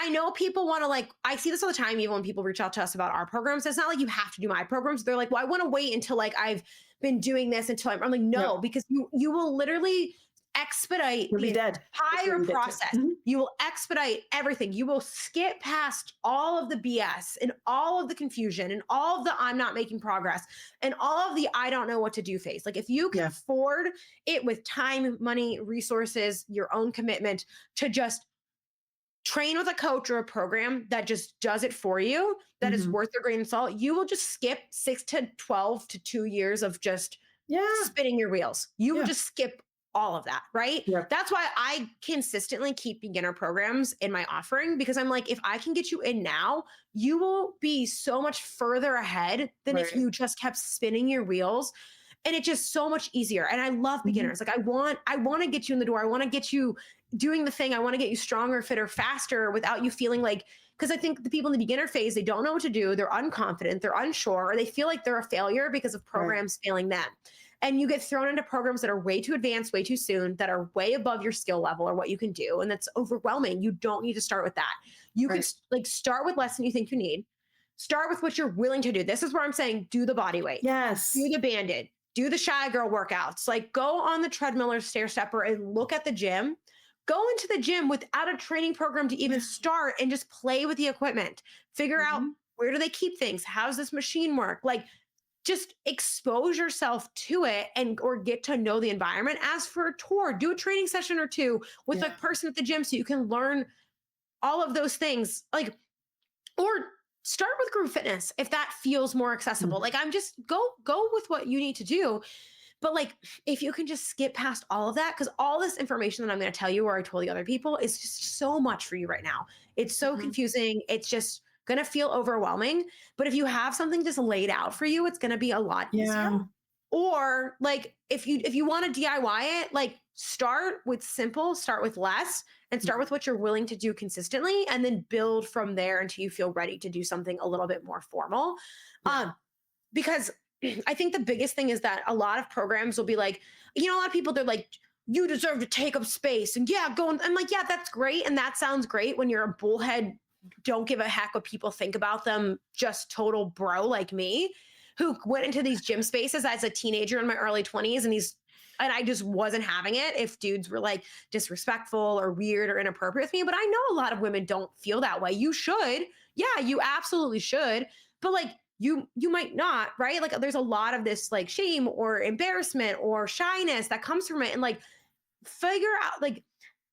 I know people want to, like, I see this all the time even when people reach out to us about our programs. It's not like you have to do my programs. They're like, well, I want to wait until like I've been doing this until I'm like, no, Yep. because you will literally expedite You'll be the dead before entire you get to. process. Mhm. You will expedite everything. You will skip past all of the BS and all of the confusion and all of the I'm not making progress and all of the I don't know what to do phase. Like if you can Yeah. afford it with time, money, resources, your own commitment to just train with a coach or a program that just does it for you, that is Mhm. worth your grain of salt, you will just skip 6 to 12 to 2 years of just Yeah. spinning your wheels. You will Yeah. just skip all of that, right? Yep. That's why I consistently keep beginner programs in my offering because I'm like, if I can get you in now, you will be so much further ahead than if Right. you just kept spinning your wheels. And it's just so much easier. And I love Mhm. beginners. Like I want to get you in the door. I want to get you doing the thing. I want to get you stronger, fitter, faster without you feeling like, because I think the people in the beginner phase, they don't know what to do. They're unconfident, they're unsure, or they feel like they're a failure because of Right. programs failing them. And you get thrown into programs that are way too advanced, way too soon, that are way above your skill level or what you can do. And that's overwhelming. You don't need to start with that. You can Right. like start with less than you think you need. Start with what you're willing to do. This is where I'm saying do the body weight, do Yes. the banded, do the shy girl workouts. Like go on the treadmill or stair stepper and look at the gym. Go into the gym without a training program to even Yeah. start and just play with the equipment. Figure out Mhm. where do they keep things? How does this machine work? Like just expose yourself to it and or get to know the environment. As for a tour, do a training session or two with a Yeah. person at the gym so you can learn all of those things. Like, or start with group fitness if that feels more accessible. Mhm. Like I'm just go with what you need to do. But like if you can just skip past all of that, because all this information that I'm going to tell you or I told the other people is just so much for you right now. It's so Mhm. confusing. It's just going to feel overwhelming. But if you have something just laid out for you, it's going to be a lot easier. Yeah. Or like if you want to DIY it, like start with simple, start with less, and start with what you're willing to do consistently, and then build from there until you feel ready to do something a little bit more formal. Yeah. Because I think the biggest thing is that a lot of programs will be like, a lot of people, they're like, you deserve to take up space. And yeah, go. And I'm like, yeah, that's great. And that sounds great when you're a bullhead, don't give a heck what people think about them, just total bro like me, who went into these gym spaces as a teenager in my early 20s. And I just wasn't having it if dudes were like disrespectful or weird or inappropriate with me. But I know a lot of women don't feel that way. You should. Yeah, you absolutely should. But like, you might not, right? Like there's a lot of this like shame or embarrassment or shyness that comes from it. And like figure out like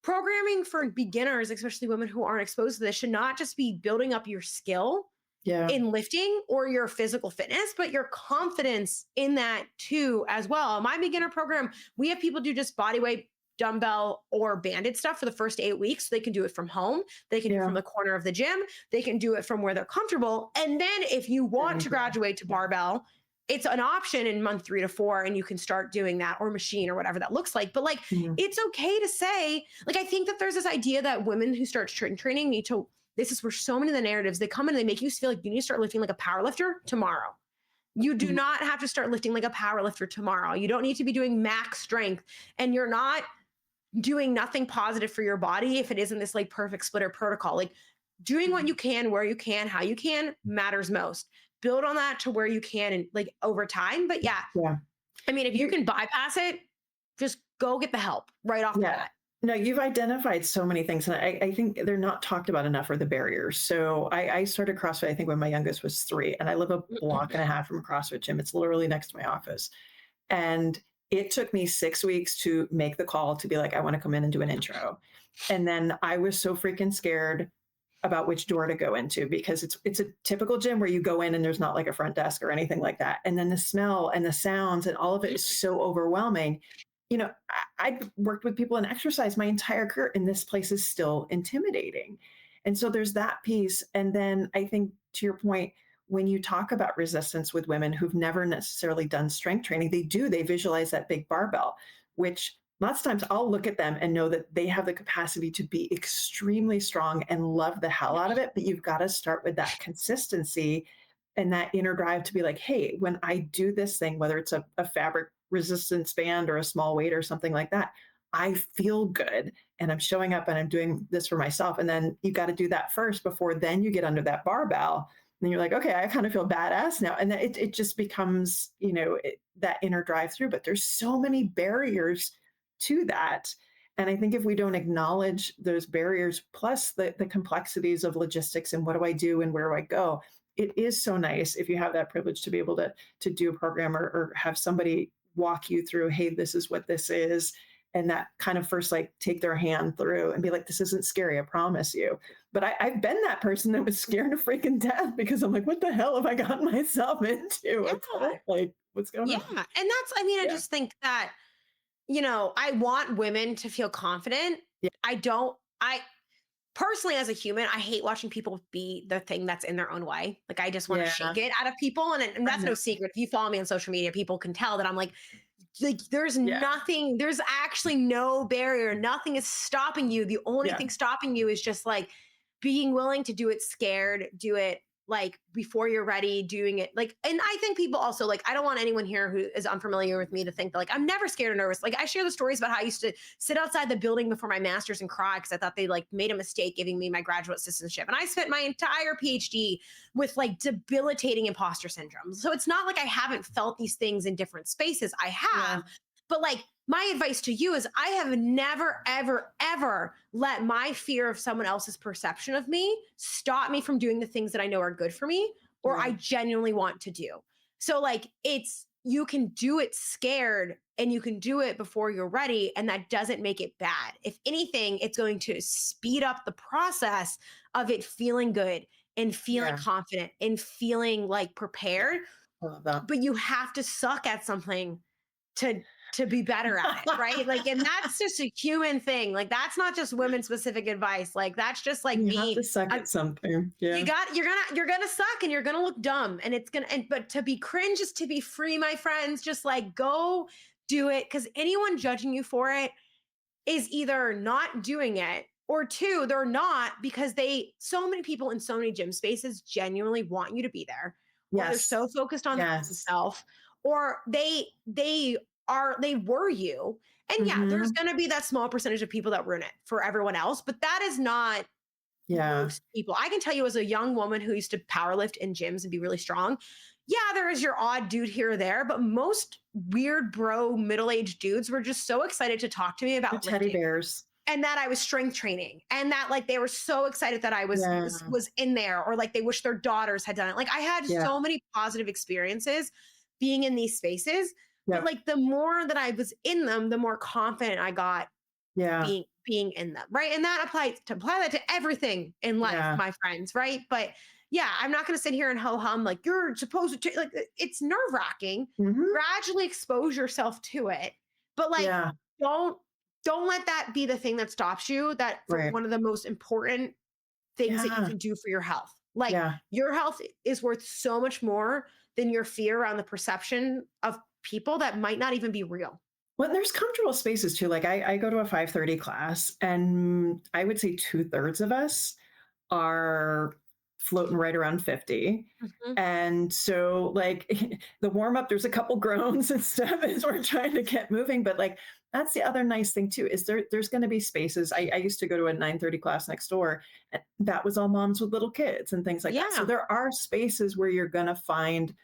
programming for beginners, especially women who aren't exposed to this, should not just be building up your skill Yeah. in lifting or your physical fitness, but your confidence in that too, as well. My beginner program, we have people do just body weight, dumbbell, or banded stuff for the first 8 weeks. They can do it from home. They can do it Yeah. from the corner of the gym. They can do it from where they're comfortable. And then if you want to graduate to barbell, it's an option in month 3 to 4, and you can start doing that, or machine, or whatever that looks like. But like, Mhm. it's okay to say, like, I think that there's this idea that women who start strength training need to, this is where so many of the narratives, they come in and they make you feel like you need to start lifting like a power lifter tomorrow. You do Mhm. not have to start lifting like a power lifter tomorrow. You don't need to be doing max strength, and you're not doing nothing positive for your body if it isn't this like perfect splitter protocol. Like doing what you can, where you can, how you can matters most. Build on that to where you can and like over time. But yeah, Yeah. I mean, if you You can bypass it, just go get the help right off the Yeah. bat. No, you've identified so many things, and I think they're not talked about enough are the barriers. So I started CrossFit, I think, when my youngest was 3, and I live a block and a half from a CrossFit gym. It's literally next to my office. And it took me 6 weeks to make the call to be like, I want to come in and do an intro. And then I was so freaking scared about which door to go into because it's a typical gym where you go in and there's not like a front desk or anything like that. And then the smell and the sounds and all of it is so overwhelming. I've worked with people in exercise my entire career, and this place is still intimidating. And so there's that piece. And then I think to your point, when you talk about resistance with women who've never necessarily done strength training, they visualize that big barbell, which lots of times I'll look at them and know that they have the capacity to be extremely strong and love the hell out of it. But you've got to start with that consistency and that inner drive to be like, hey, when I do this thing, whether it's a fabric resistance band or a small weight or something like that, I feel good and I'm showing up and I'm doing this for myself. And then you got to do that first before then you get under that barbell. And you're like, okay, I kind of feel badass now. And then it just becomes, that inner drive through. But there's so many barriers to that. And I think if we don't acknowledge those barriers, plus the complexities of logistics and what do I do and where do I go, it is so nice if you have that privilege to be able to do a program or have somebody walk you through, hey, this is what this is. And that kind of first like take their hand through and be like, this isn't scary, I promise you. But I've been that person that was scared to freaking death because I'm like, what the hell have I gotten myself into? Yeah. Like, what's going Yeah. on? And that's, I mean, I Yeah. just think that, I want women to feel confident. Yeah. I personally, as a human, I hate watching people be the thing that's in their own way. Like, I just want to Yeah. shake it out of people. And I that's know. no secret. If you follow me on social media, people can tell that I'm like, Yeah. there's actually no barrier. Nothing is stopping you. The only Yeah. thing stopping you is just like being willing to do it scared, do it like before you're ready, doing it like, and I think people also like, I don't want anyone here who is unfamiliar with me to think that like I'm never scared or nervous. Like I share the stories about how I used to sit outside the building before my master's and cry because I thought they like made a mistake giving me my graduate assistantship. And I spent my entire PhD with like debilitating imposter syndrome. So it's not like I haven't felt these things in different spaces. I Yeah. have, but like my advice to you is I have never, ever, ever let my fear of someone else's perception of me stop me from doing the things that I know are good for me or I Yeah. genuinely want to do. So, like, you can do it scared and you can do it before you're ready. And that doesn't make it bad. If anything, it's going to speed up the process of it feeling good and feeling Yeah. confident and feeling like Yeah. prepared. I love that. But you have to suck at something to to be better at it, right? Like, and that's just a human thing. Like, that's not just women specific advice. Like, that's just like You have me. to suck at something. Yeah. You're gonna suck and you're gonna look dumb and it's gonna, and but to be cringe is to be free, my friends. Just like go do it, because anyone judging you for it is either not doing it, or two, they're not, because so many people in so many gym spaces genuinely want you to be there, or they're Yes. so focused on Yes. themselves, or they were you. And yeah, there's Mhm. going to be that small percentage of people that ruin it for everyone else, but that is not Yeah. most people. I can tell you, as a young woman who used to powerlift in gyms and be really strong, yeah, there is your odd dude here or there, but most weird bro middle-aged dudes were just so excited to talk to me They're about teddy lifting, bears. and that I was strength training, and that like they were so excited that I was Yeah. was, was in there, or like they wish their daughters had done it. Like I had Yeah. so many positive experiences being in these spaces, but Yep. like the more that I was in them, the more confident I got Yeah. being in them, right? And that applies to apply that to everything in life, Yeah. my friends, right? But yeah, I'm not going to sit here and ho hum like you're supposed to like it's nerve wracking. Mhm. Gradually expose yourself to it, but like Yeah. don't don't let that be the thing that stops you. That for Right. one of the most important things that you Yeah. can do for your health. Like Yeah. your health is worth so much more than your fear around the perception of people that might not even be real. Well, there's comfortable spaces too. Like I go to a 5:30 class, and I would say 2/3 of us are floating right around 50. Mhm. And so like the warm up, there's a couple groans and stuff as we're trying to get moving. But like that's the other nice thing too, is there's going to be spaces. I used to go to a 9:30 class next door, and that was all moms with little kids and things like that. So Yeah. there are spaces where you're going to find,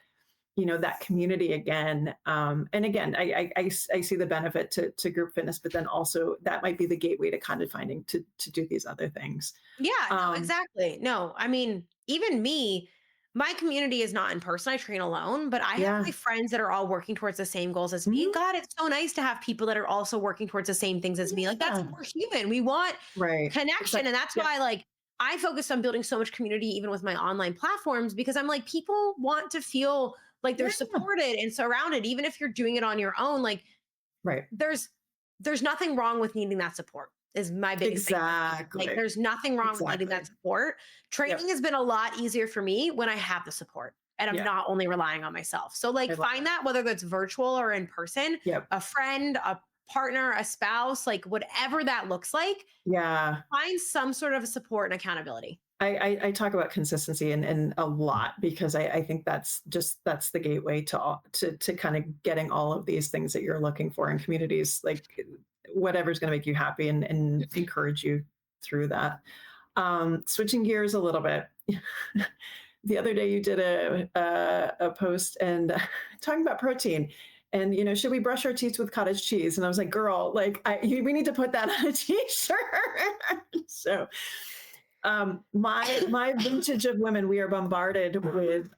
that community again. And again, I see the benefit to group fitness, but then also that might be the gateway to kind of finding to do these other things. Yeah, no, um exactly. No, I mean, even me, my community is not in person. I train alone, but I have yeah. my friends that are all working towards the same goals as me. And Mhm. God, it's so nice to have people that are also working towards the same things as me. Like that's Yeah. we're human. We want Right. It's connection. like, And that's yep. why like I focus on building so much community even with my online platforms, because I'm like, people want to feel like they're Yeah. supported and surrounded, even if you're doing it on your own. Like Right. there's there's nothing wrong with needing that support, is my biggest thing for me. Like Exactly. there's nothing wrong with needing that Exactly. support. Yep. Training has been a lot easier for me when I have the support and I'm Yeah. not only relying on myself. So like I love find that. that, whether that's virtual or in person, Yep. a friend, a partner, a spouse, like whatever that looks like, Yeah. find some sort of support and accountability. I talk about consistency and a lot, because I think that's the gateway to to kind of getting all of these things that you're looking for in communities, like whatever's going to make you happy and encourage you through that. Switching gears a little bit. The other day you did a post and talking about protein, and should we brush our teeth with cottage cheese? And I was like, girl, like we need to put that on a t-shirt. So my vintage of women, we are bombarded with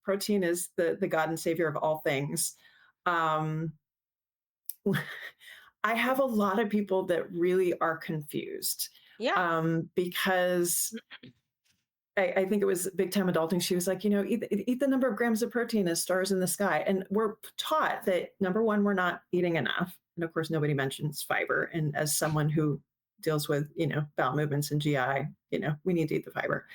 protein is the god and savior of all things. um I have a lot of people that really are confused, Yeah. because I think it was Big Time Adulting. She was like, eat the number of grams of protein as stars in the sky. And we're taught that number one, we're not eating enough. And of course, nobody mentions fiber. And as someone who deals with, bowel movements and GI, we need to eat the fiber.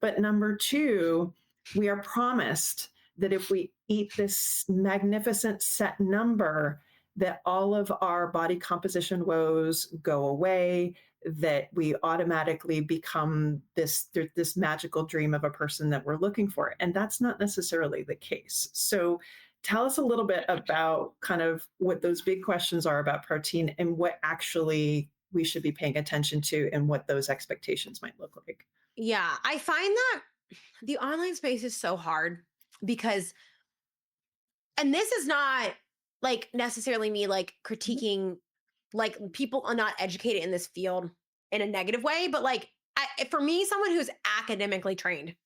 But number two, we are promised that if we eat this magnificent set number, that all of our body composition woes go away, that we automatically become this magical dream of a person that we're looking for. And that's not necessarily the case. So tell us a little bit about kind of what those big questions are about protein and what actually we should be paying attention to and what those expectations might look like. Yeah. I find that the online space is so hard because, and this is not like necessarily me like Mhm. critiquing like people are not educated in this field in a negative way, but like for me, someone who's academically trained,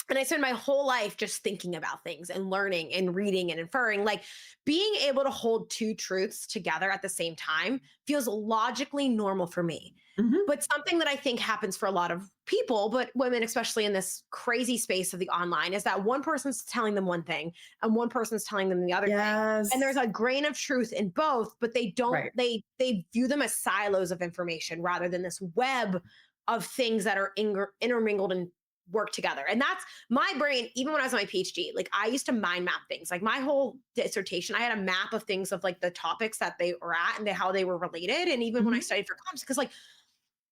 And I spend my whole life just thinking about things and learning and reading and inferring. Like being able to hold two truths together at the same time feels logically normal for me. Mhm. But something that I think happens for a lot of people, but women, especially in this crazy space of the online, is that one person's telling them one thing and one person's telling them the other thing. And there's Yes. a grain of truth in both, but they don't, Right. they view them as silos of information rather than this web of things that are intermingled and work together. And that's my brain, even when I was on my PhD, like I used to mind map things. Like my whole dissertation, I had a map of things of like the topics that they were at and how they were related. And even when I Mhm. studied for comps, because like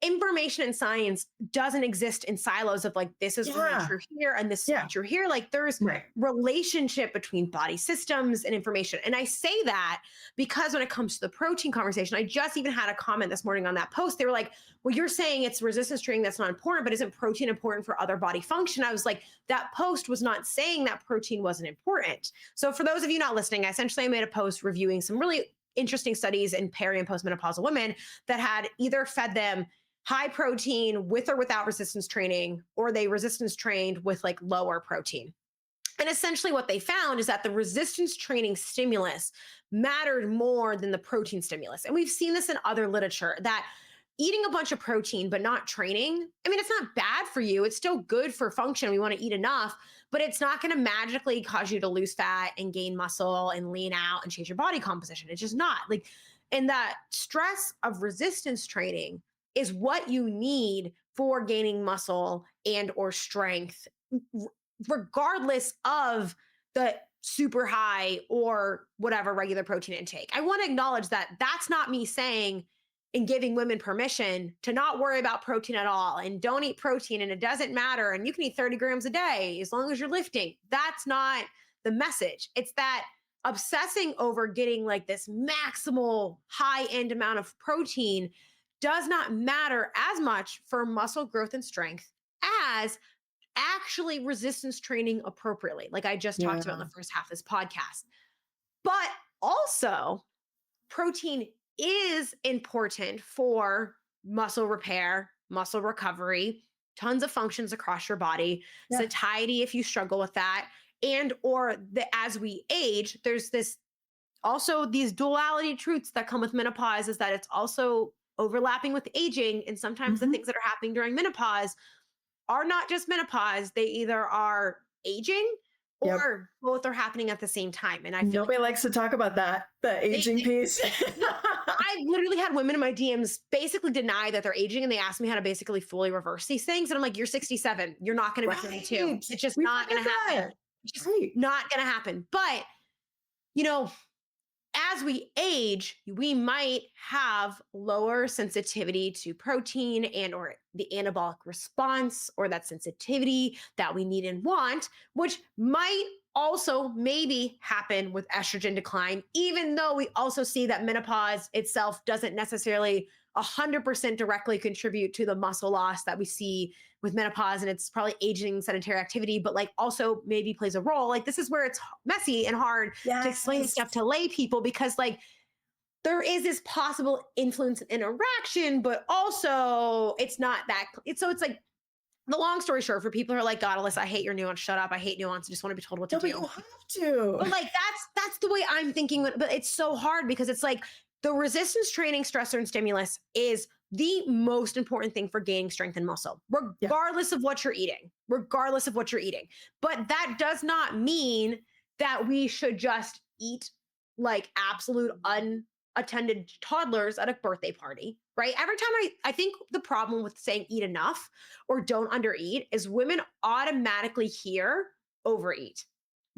information in science doesn't exist in silos of like this is only Yeah. true here and this is Yeah. only true here. Like there's Right. relationship between body systems and information. And I say that because when it comes to the protein conversation, I just even had a comment this morning on that post. They were like, well, you're saying it's resistance training that's not important, but isn't protein important for other body function? I was like, that post was not saying that protein wasn't important. So for those of you not listening, I made a post reviewing some really interesting studies in peri and postmenopausal women that had either fed them high protein with or without resistance training, or they resistance trained with like lower protein. And essentially, what they found is that the resistance training stimulus mattered more than the protein stimulus. And we've seen this in other literature that eating a bunch of protein but not training, I mean, it's not bad for you. It's still good for function. We want to eat enough, but it's not going to magically cause you to lose fat and gain muscle and lean out and change your body composition. It's just not like, and that stress of resistance training is what you need for gaining muscle and or strength regardless of the super high or whatever regular protein intake. I want to acknowledge that that's not me saying and giving women permission to not worry about protein at all and don't eat protein and it doesn't matter and you can eat 30 grams a day as long as you're lifting. That's not the message. It's that obsessing over getting like this maximal high end amount of protein does not matter as much for muscle growth and strength as actually resistance training appropriately, like I just talked about in Yeah. the first half of this podcast. But also, protein is important for muscle repair, muscle recovery, tons of functions across your body, Yeah. satiety if you struggle with that, and or the as we age, there's this also these duality truths that come with menopause is that it's also overlapping with aging and sometimes the Mhm. things that are happening during menopause are not just menopause. They either are aging Yep. or both are happening at the same time. And I feel like Nobody likes to talk about that, the aging piece. no, I literally had women in my DMs basically deny that they're aging and they asked me how to basically fully reverse these things. And I'm like, you're 67. You're not going to be 32. Right. It's just We not going forget to happen. that. It's just Right. not going to happen. But, you know, as we age, we might have lower sensitivity to protein and or the anabolic response or that sensitivity that we need and want, which might also maybe happen with estrogen decline, even though we also see that menopause itself doesn't necessarily 100% directly contribute to the muscle loss that we see with menopause and it's probably aging sedentary activity, but like also maybe plays a role. Like this is where it's messy and hard to explain Yes. stuff to lay people because like there is this possible influence and interaction, but also it's not that. It's like the long story short for people who are like, God, Alyssa, I hate your nuance. Shut up. I hate nuance. I just want to be told what to No, but you do. have to. But like that's the way I'm thinking. But it's so hard because it's like the resistance training stressor and stimulus is the most important thing for gaining strength and muscle, Yeah. regardless of what you're eating, regardless of what you're eating. But that does not mean that we should just eat like absolute unattended toddlers at a birthday party, right? Every time I think the problem with saying eat enough or don't undereat is women automatically hear overeat,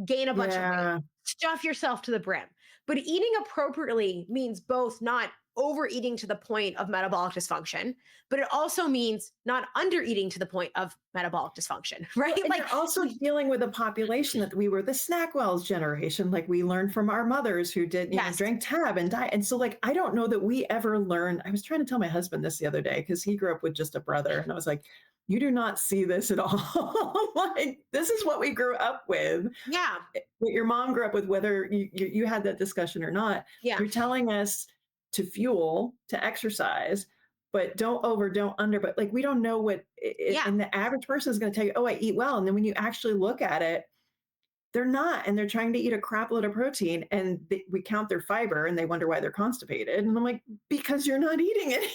gain a bunch of weight, Yeah. stuff yourself to the brim. But eating appropriately means both not overeating to the point of metabolic dysfunction, but it also means not undereating to the point of metabolic dysfunction, right? Well, and Like, you're also dealing with a population that we were the Snackwells generation, like we learned from our mothers who did, yes, drank tab and diet. And so, like, I don't know that we ever learned. I was trying to tell my husband this the other day because he grew up with just a brother. And I was like, you do not see this at all. Like, this is what we grew up with. yeah, What your mom grew up with, whether you had that discussion or not. yeah, You're telling us to fuel, to exercise, but don't over, don't under. But like, we don't know what, Yeah. and the average person is going to tell you, oh, I eat well. And then when you actually look at it, they're not. And they're trying to eat a crap load of protein and we count their fiber and they wonder why they're constipated. And I'm like, because you're not eating any.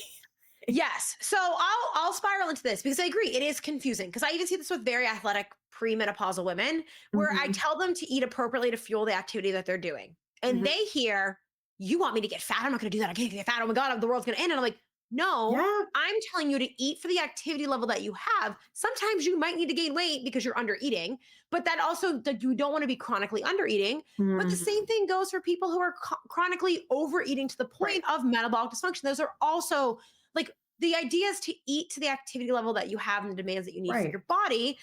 Yes. So I'll spiral into this because I agree it is confusing because I even see this with very athletic premenopausal women where I Mhm, tell them to eat appropriately to fuel the activity that they're doing. And mhm. they hear, you want me to get fat? I'm not going to do that. I can't get fat. Oh my God, the world's going to end. And I'm like, no, Yeah. I'm telling you to eat for the activity level that you have. Sometimes you might need to gain weight because you're under eating, but that also that you don't want to be chronically under eating. But the same Mhm. thing goes for people who are chronically overeating to the Right. point of metabolic dysfunction. Those are also like the idea is to eat to the activity level that you have and the demands that you need for Right. your body.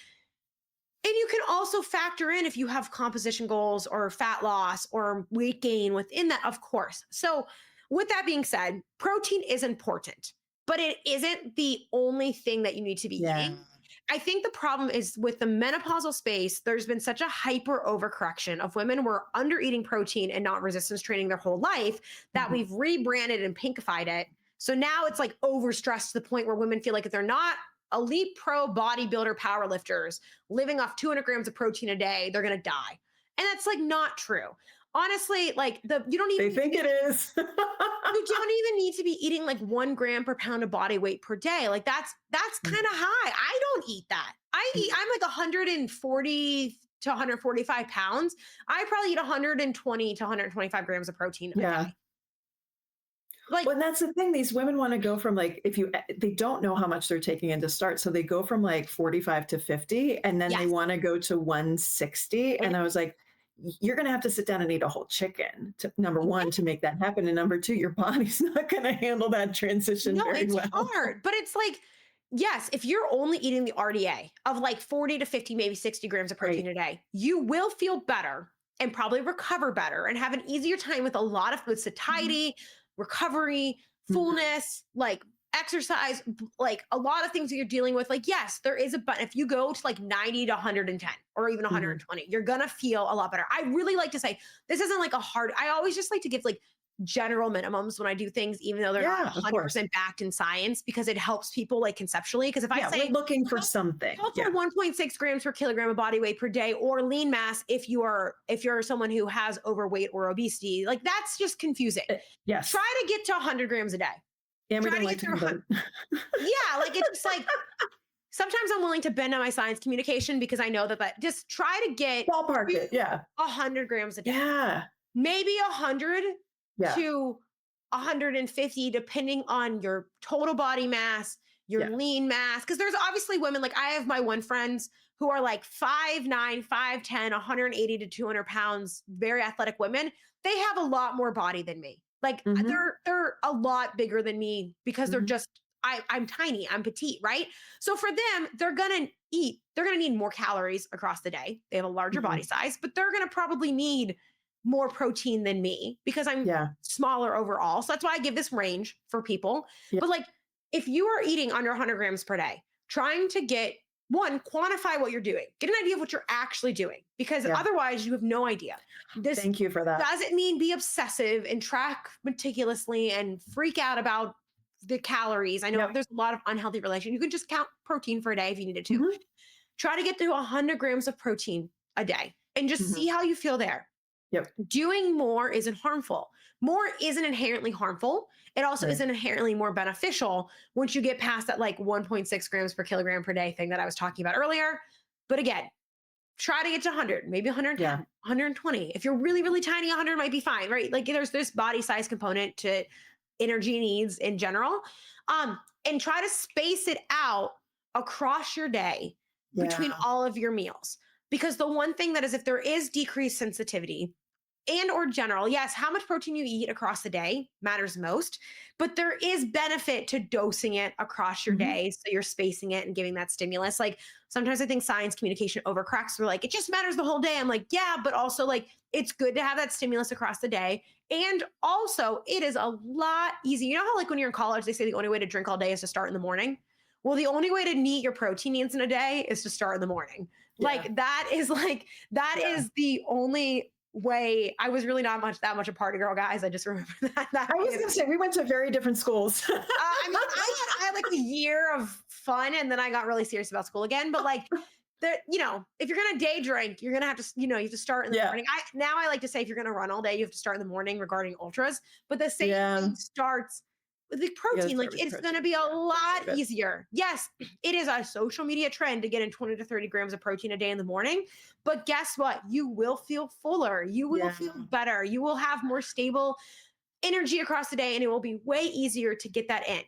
And you can also factor in if you have composition goals or fat loss or weight gain within that, of course. So, with that being said, protein is important, but it isn't the only thing that you need to be Yeah. eating. I think the problem is with the menopausal space, there's been such a hyper overcorrection of women who are under eating protein and not resistance training their whole life that Mhm. we've rebranded and pinkified it. So now it's like overstressed to the point where women feel like if they're not elite pro bodybuilder powerlifters living off 200 grams of protein a day, they're going to die. And that's like not true. Honestly, like you don't They even need to think be, it is. you don't even need to be eating like 1 gram per pound of body weight per day. Like that's kind of high. I don't eat that. I'm like 140 to 145 pounds. I probably eat 120 to 125 grams of protein a day. Yeah. Like, Well, and that's the thing. These women want to go from like, if you, they don't know how much they're taking in to start. So they go from like 45 to 50, and then they yes. want to go to 160. And I was like, you're going to have to sit down and eat a whole chicken to, number one, to make that happen. And number two, your body's not going to handle that transition No, very it's well. hard, but it's like, yes, if you're only eating the RDA of like 40 to 50, maybe 60 grams of Right. protein a day, you will feel better and probably recover better and have an easier time with a lot of with satiety, recovery, Mhm. fullness, like exercise, like a lot of things that you're dealing with. Like, yes, there is a but if you go to like 90 to 110 or even Mhm. 120, you're gonna feel a lot better. I really like to say this isn't like a hard, I always just like to give like general minimums when I do things, even though they're not Yeah, of course. 100% backed in science, because it helps people like conceptually. Because if I Yeah, we're say looking for go, something. go for Yeah. 1.6 grams per kilogram of body weight per day or lean mass if you're someone who has overweight or obesity, like that's just confusing. Yes. Try to get to 100 grams a day. And we Try don't to like get to to 100. convert. Yeah, like it's just like sometimes I'm willing to bend on my science communication because I know that just try to get Ballpark to it. Yeah. 100 grams a day, Yeah. maybe 100 Yeah. to 150 depending on your total body mass, your Yeah. lean mass, because there's obviously women, like I have my one friends who are like 5'9", 5'10", 180 to 200 pounds, very athletic women. They have a lot more body than me. Like Mhm. they're a lot bigger than me because they're Mhm. just I'm tiny, I'm petite, right? So for them, they're gonna need more calories across the day. They have a larger body Mhm. size, but they're gonna probably need more protein than me because I'm Yeah. smaller overall. So that's why I give this range for people. Yeah. But like, if you are eating under 100 grams per day, trying to get one, quantify what you're doing, get an idea of what you're actually doing, because Yeah. otherwise you have no idea. This Thank you for that. doesn't mean be obsessive and track meticulously and freak out about the calories. I know Yep. there's a lot of unhealthy relation. You can just count protein for a day if you needed to. Mhm. Try to get through 100 grams of protein a day and just Mhm. see how you feel there. Yep. Doing more isn't harmful. More isn't inherently harmful. It also Right. isn't inherently more beneficial once you get past that like 1.6 grams per kilogram per day thing that I was talking about earlier. But again, try to get to 100, maybe 110, Yeah. 120. If you're really, really tiny, 100 might be fine, right? Like there's this body size component to energy needs in general. And try to space it out across your day between Yeah. all of your meals. Because the one thing that is, if there is decreased sensitivity, and or general, yes, how much protein you eat across the day matters most, but there is benefit to dosing it across your Mhm. day so you're spacing it and giving that stimulus. Like sometimes I think science communication overcracks. We're like, it just matters the whole day. I'm like, yeah, but also like it's good to have that stimulus across the day. And also it is a lot easier. You know how like when you're in college they say the only way to drink all day is to start in the morning? Well, the only way to meet your protein needs in a day is to start in the morning. Yeah. Like that is the only I was really not that much a party girl, guys. I just remember that. I was going to say we went to very different schools. I mean, I had like a year of fun, and then I got really serious about school again. But like, if you're gonna day drink, you're gonna have to, you have to start in the Yeah. morning. I like to say if you're gonna run all day, you have to start in the morning regarding ultras. But the same Yeah. thing starts with the You gotta protein. Like start with it's gonna protein. be a Yeah. Don't lot save it. easier. Yes, it is a social media trend to get in 20 to 30 grams of protein a day in the morning. But guess what? You will feel fuller. You will Yeah. feel better. You will have more stable energy across the day, and it will be way easier to get that in.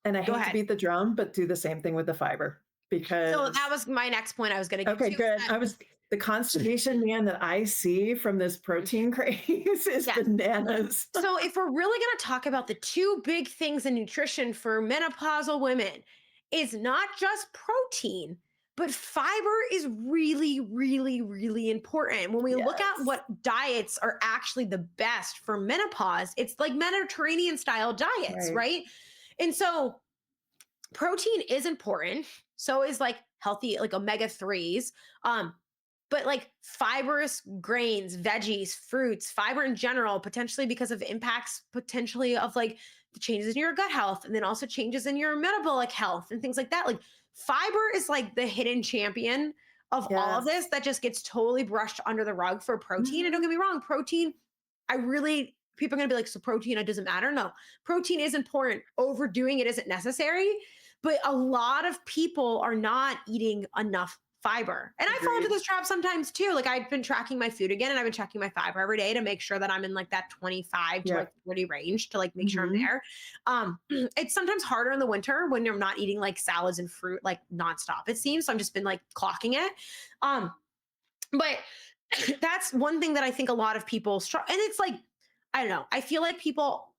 And I Go hate to ahead. beat the drum, but do the same thing with the fiber So that because was my next point I was going to get okay, to. Is good. that, I was the constipation man that I see from this protein craze is yes. bananas. So if we're really going to talk about the two big things in nutrition for menopausal women, is not just protein, but fiber is really, really, really important. When we look at Yes. what diets are actually the best for menopause, it's like Mediterranean style diets, Right. right? And so protein is important. So is like healthy, like omega 3s. But like fibrous grains, veggies, fruits, fiber in general, potentially because of impacts potentially of like the changes in your gut health and then also changes in your metabolic health and things like that. Like fiber is like the hidden champion of all of this Yes. that just gets totally brushed under the rug for protein. And don't Mhm. get me wrong, protein, people are going to be like, so protein, it doesn't matter. No, protein is important. Overdoing it isn't necessary. But a lot of people are not eating enough fiber. And I fall into Agreed. this trap sometimes too. Like I've been tracking my food again and I've been checking my fiber every day to make sure that I'm in like that 25 to Yeah. like 40 range to like make sure I'm Mhm. there. It's sometimes harder in the winter when you're not eating like salads and fruit like nonstop, it seems. So I've just been like clocking it. But that's one thing that I think a lot of people struggle. And it's like, I don't know. I feel like people,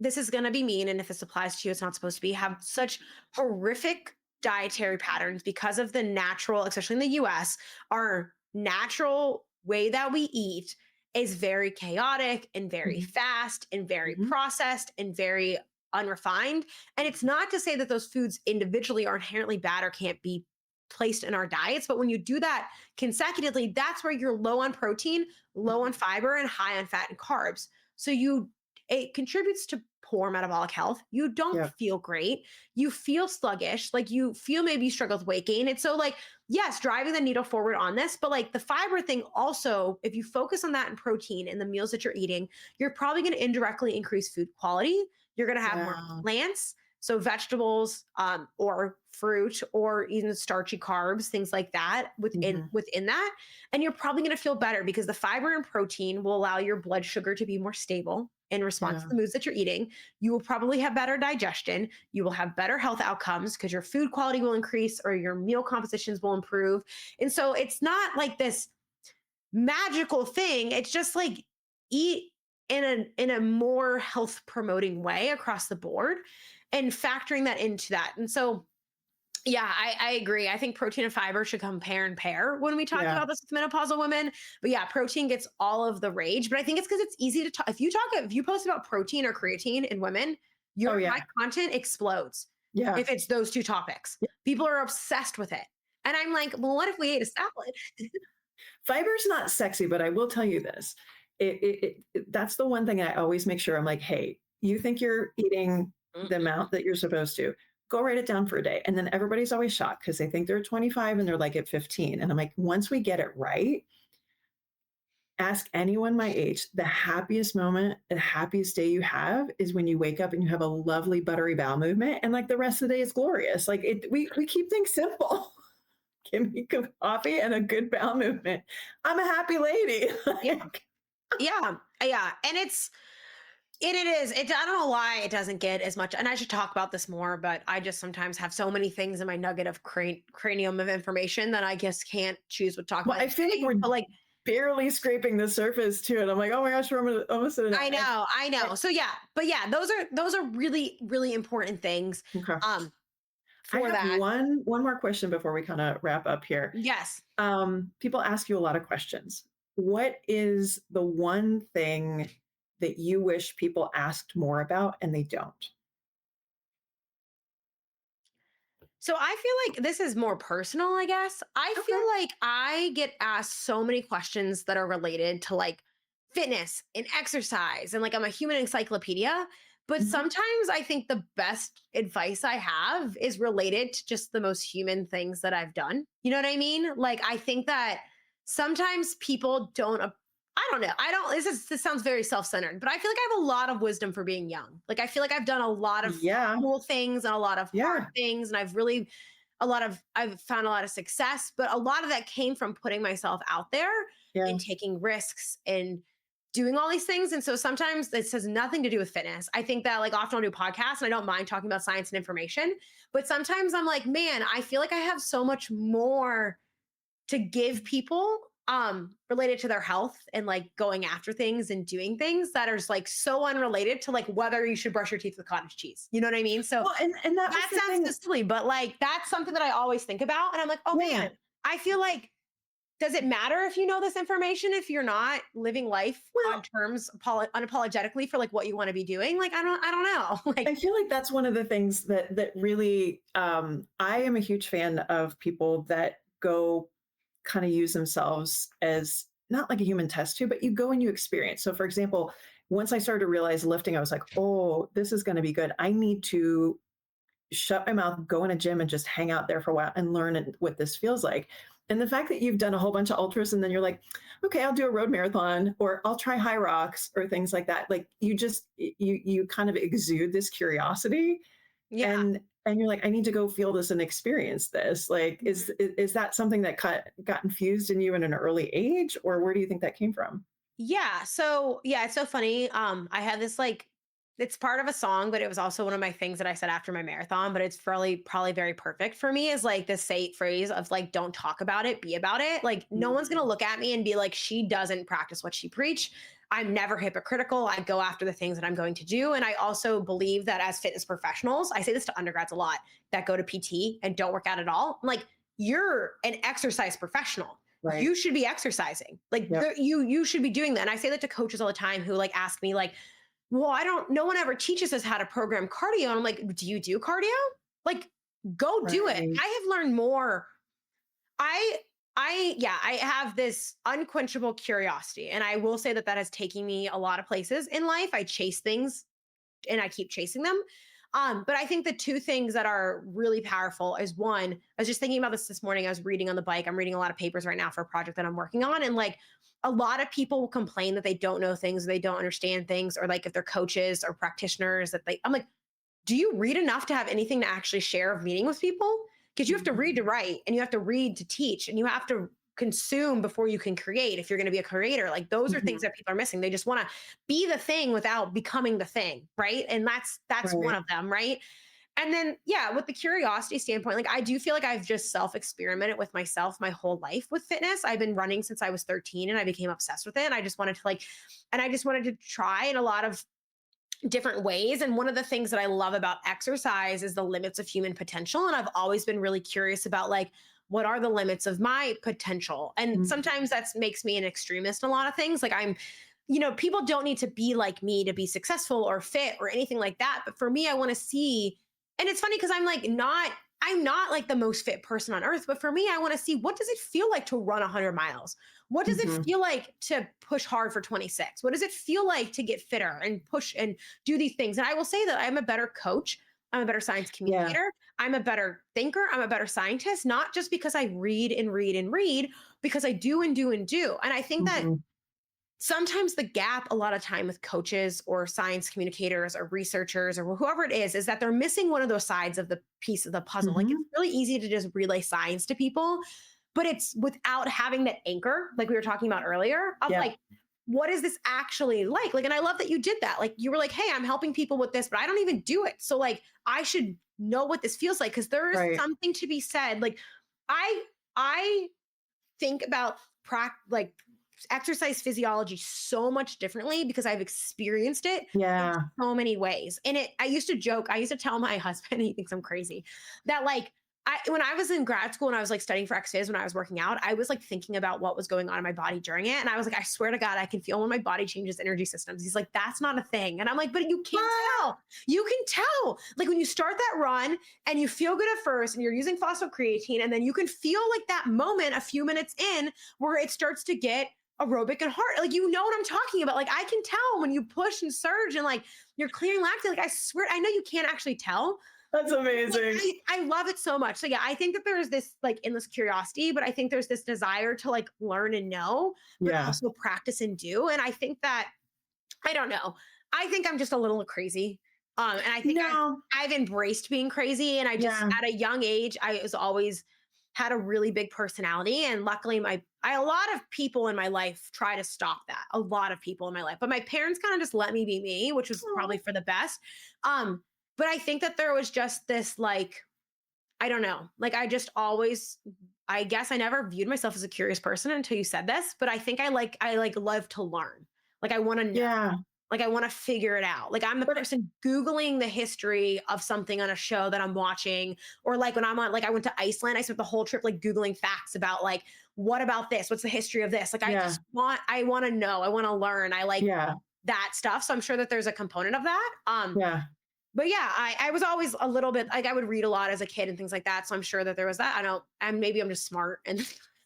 this is going to be mean. And if this applies to you, it's not supposed to be, have such horrific dietary patterns because of the natural, especially in the US, our natural way that we eat is very chaotic and very Mhm. fast and very Mhm. processed and very unrefined. And it's not to say that those foods individually are inherently bad or can't be placed in our diets, but when you do that consecutively, that's where you're low on protein, low on fiber, and high on fat and carbs. So it contributes to poor metabolic health. You don't Yeah. feel great. You feel sluggish. Like you feel maybe you struggle with weight gain. And so, like, yes, driving the needle forward on this, but like the fiber thing also, if you focus on that in protein in the meals that you're eating, you're probably going to indirectly increase food quality. You're going to have more Yeah. plants. So vegetables, or fruit, or even starchy carbs, things like that Mhm. within that, and you're probably going to feel better because the fiber and protein will allow your blood sugar to be more stable in response to Yeah. the moods that you're eating. You will probably have better digestion. You will have better health outcomes because your food quality will increase or your meal compositions will improve. And so it's not like this magical thing. It's just like eat in a more health promoting way across the board and factoring that into that. And so yeah, I agree. I think protein and fiber should come pair and pair when we talk Yeah. about this with menopausal women. But yeah, protein gets all of the rage. But I think it's because it's easy to talk. If you post about protein or creatine in women, Oh, your my yeah. content explodes. Yeah. If it's those two topics, Yeah. people are obsessed with it. And I'm like, well, what if we ate a salad? Fiber's not sexy, but I will tell you this. That's the one thing I always make sure I'm like, hey, you think you're eating the Mm-mm. amount that you're supposed to, go write it down for a day. And then everybody's always shocked because they think they're at 25 and they're like at 15. And I'm like, once we get it right, ask anyone my age, the happiest moment, the happiest day you have is when you wake up and you have a lovely buttery bowel movement. And like the rest of the day is glorious. Like we keep things simple. Give me coffee and a good bowel movement. I'm a happy lady. Yeah, Like, yeah, yeah. And it is. I don't know why it doesn't get as much. And I should talk about this more, but I just sometimes have so many things in my nugget of cranium of information that I just can't choose what to talk well, about I feel like today. we're But like, barely scraping the surface too. And I'm like, oh my gosh, we're almost at an hour. I know. So yeah, but yeah, those are really, really important things. Okay. Um, I for have that. one more question before we kind of wrap up here. Yes. People ask you a lot of questions. What is the one thing that you wish people asked more about and they don't? So I feel like this is more personal, I guess. I feel Okay. like I get asked so many questions that are related to like fitness and exercise, and like I'm a human encyclopedia. But Mhm. sometimes I think the best advice I have is related to just the most human things that I've done. You know what I mean? Like, I think that sometimes people don't. I don't know. I don't. This sounds very self centered, but I feel like I have a lot of wisdom for being young. Like, I feel like I've done a lot of Yeah. cool things and a lot of hard Yeah. things, and I've found a lot of success, but a lot of that came from putting myself out there Yeah. and taking risks and doing all these things. And so sometimes this has nothing to do with fitness. I think that like often I'll do podcasts and I don't mind talking about science and information, but sometimes I'm like, man, I feel like I have so much more to give people related to their health and like going after things and doing things that are just like so unrelated to like whether you should brush your teeth with cottage cheese. You know what I mean? So Well, and that was that the sounds so thing. silly, but like that's something that I always think about. And I'm like, oh Yeah. man, I feel like, does it matter if you know this information if you're not living life on Well, terms unapologetically for like what you want to be doing? Like, I don't know. I Like, feel like that's one of the things that really I am a huge fan of people that go kind of use themselves as not like a human test tube, but you go and you experience. So for example, once I started to realize lifting, I was like, oh, this is going to be good. I need to shut my mouth, go in a gym and just hang out there for a while and learn what this feels like. And the fact that you've done a whole bunch of ultras and then you're like, okay, I'll do a road marathon or I'll try high rocks or things like that. Like you just you kind of exude this curiosity yeah. and you're like, I need to go feel this and experience this. Like, is that something that got infused in you in an early age, or where do you think that came from? Yeah. So yeah, it's so funny. I had this like, it's part of a song, but it was also one of my things that I said after my marathon. But it's probably very perfect for me. Is like this say phrase of like, don't talk about it, be about it. Like no one's gonna Mm. look at me and be like, she doesn't practice what she preach. I'm never hypocritical. I go after the things that I'm going to do. And I also believe that as fitness professionals, I say this to undergrads a lot that go to PT and don't work out at all. I'm like, you're an exercise professional, Right. you should be exercising. Like Yep. you should be doing that. And I say that to coaches all the time who like ask me like, well, I don't, no one ever teaches us how to program cardio. And I'm like, do you do cardio? Like, go do it. Right. I have learned more. I, yeah, I have this unquenchable curiosity. And I will say that that has taken me a lot of places in life. I chase things and I keep chasing them. But I think the two things that are really powerful is one, I was just thinking about this morning. I was reading on the bike. I'm reading a lot of papers right now for a project that I'm working on. And like a lot of people will complain that they don't know things, or they don't understand things, or like if they're coaches or practitioners I'm like, do you read enough to have anything to actually share of meeting with people? Because you have to read to Mhm. write and you have to read to teach and you have to consume before you can create if you're going to be a creator. Like those are things Mhm. that people are missing. They just want to be the thing without becoming the thing, right? And that's one Right. of them, right? And then yeah, with the curiosity standpoint, like I do feel like I've just self experimented with myself my whole life with fitness. I've been running since I was 13 and I became obsessed with it. And I just wanted to like, and I just wanted to try in a lot of different ways. And one of the things that I love about exercise is the limits of human potential. And I've always been really curious about like, what are the limits of my potential? And Mhm. sometimes that makes me an extremist in a lot of things. Like people don't need to be like me to be successful or fit or anything like that. But for me, I want to see, and it's funny because I'm not like the most fit person on earth, but for me, I want to see, what does it feel like to run 100 miles? What does it Mhm. feel like to push hard for 26? What does it feel like to get fitter and push and do these things? And I will say that I'm a better coach. I'm a better science Yeah. communicator. I'm a better thinker. I'm a better scientist, not just because I read and read and read, because I do and do and do. And I think that Mhm. sometimes the gap a lot of time with coaches or science communicators or researchers or whoever it is that they're missing one of those sides of the piece of the puzzle. Like it's Mhm. really easy to just relay science to people, but it's without having that anchor, like we were talking about earlier, of Yep. like, what is this actually like? Like, and I love that you did that. Like, you were like, hey, I'm helping people with this, but I don't even do it. So, like, I should know what this feels like because there is Right. something to be said. Like, I, I think about like exercise physiology so much differently because I've experienced it in Yeah. so many ways. And I used to joke, I used to tell my husband, he thinks I'm crazy, that like when I was in grad school and I was like studying for XFIS when I was working out, I was like thinking about what was going on in my body during it. And I was like, I swear to God, I can feel when my body changes energy systems. He's like, that's not a thing. And I'm like, but you can Ah, tell. You can tell. Like when you start that run and you feel good at first and you're using phosphocreatine, and then you can feel like that moment a few minutes in where it starts to get aerobic and hard. Like, you know what I'm talking about. Like I can tell when you push and surge and like you're clearing lactate. Like I swear, I know you can't actually tell, that's like, amazing. I love it so much. So yeah, I think that there's this like endless curiosity, but I think there's this desire to like learn and know, but Yeah. also practice and do. And I think that I don't know. I think I'm just a little crazy. And I think No. I've embraced being crazy. And I just Yeah. at a young age, I was always had a really big personality. And luckily a lot of people in my life try to stop that. A lot of people in my life. But my parents kind of just let me be me, which was probably Oh, for the best. Um, but I think that there was just this like, I don't know, like I just always, I guess I never viewed myself as a curious person until you said this, but I think I like love to learn. Like I want to know. yeah. Like I want to figure it out. Like I'm the But person Googling the history of something on a show that I'm watching. Or like when I'm on, like I went to Iceland, I spent the whole trip like Googling facts about like, what about this? What's the history of this? Like yeah. I want to know, I want to learn. I like Yeah. that stuff. So I'm sure that there's a component of that. Yeah. But yeah, I was always a little bit like I would read a lot as a kid and things like that. So I'm sure that there was that. I don't, and maybe I'm just smart and,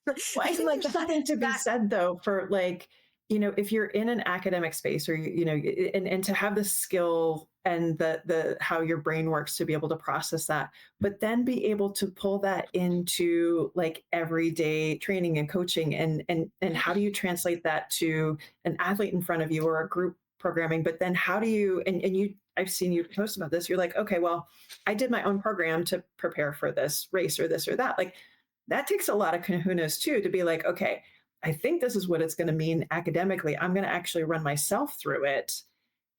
Well, I and think like there's something to be that. said though for like, if you're in an academic space or and to have the skill and the how your brain works to be able to process that, but then be able to pull that into like everyday training and coaching and how do you translate that to an athlete in front of you or a group programming, but then how do you and you I've seen you post about this. You're like, okay, well, I did my own program to prepare for this race or this or that. Like that takes a lot of kahunas too to be like, okay, I think this is what it's going to mean academically. I'm going to actually run myself through it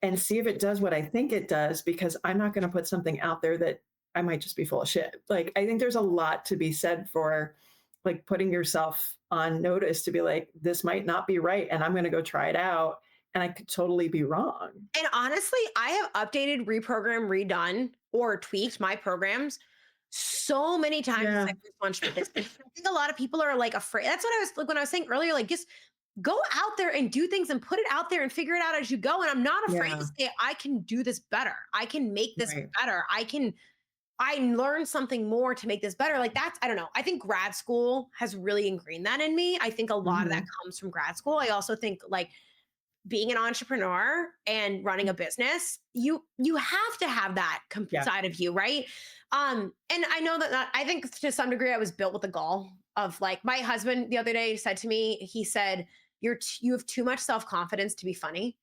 and see if it does what I think it does because I'm not going to put something out there that I might just be full of shit. Like, I think there's a lot to be said for like putting yourself on notice to be like, this might not be right. And I'm going to go try it out. And I could totally be wrong. And honestly, I have updated, reprogrammed, redone, or tweaked my programs so many times as Yeah. I've launched with this. I think a lot of people are like afraid. That's what I was like when I was saying earlier, like just go out there and do things and put it out there and figure it out as you go. And I'm not afraid to Yeah. say, I can do this better. I can make this Right. better. I learned something more to make this better. Like that's, I don't know. I think grad school has really ingrained that in me. I think a lot of that Hmm. comes from grad school. I also think like being an entrepreneur and running a business, you have to have that Yeah. side of you, right? And I know that I think to some degree I was built with the gall of like my husband the other day said to me, he said, you have too much self-confidence to be funny.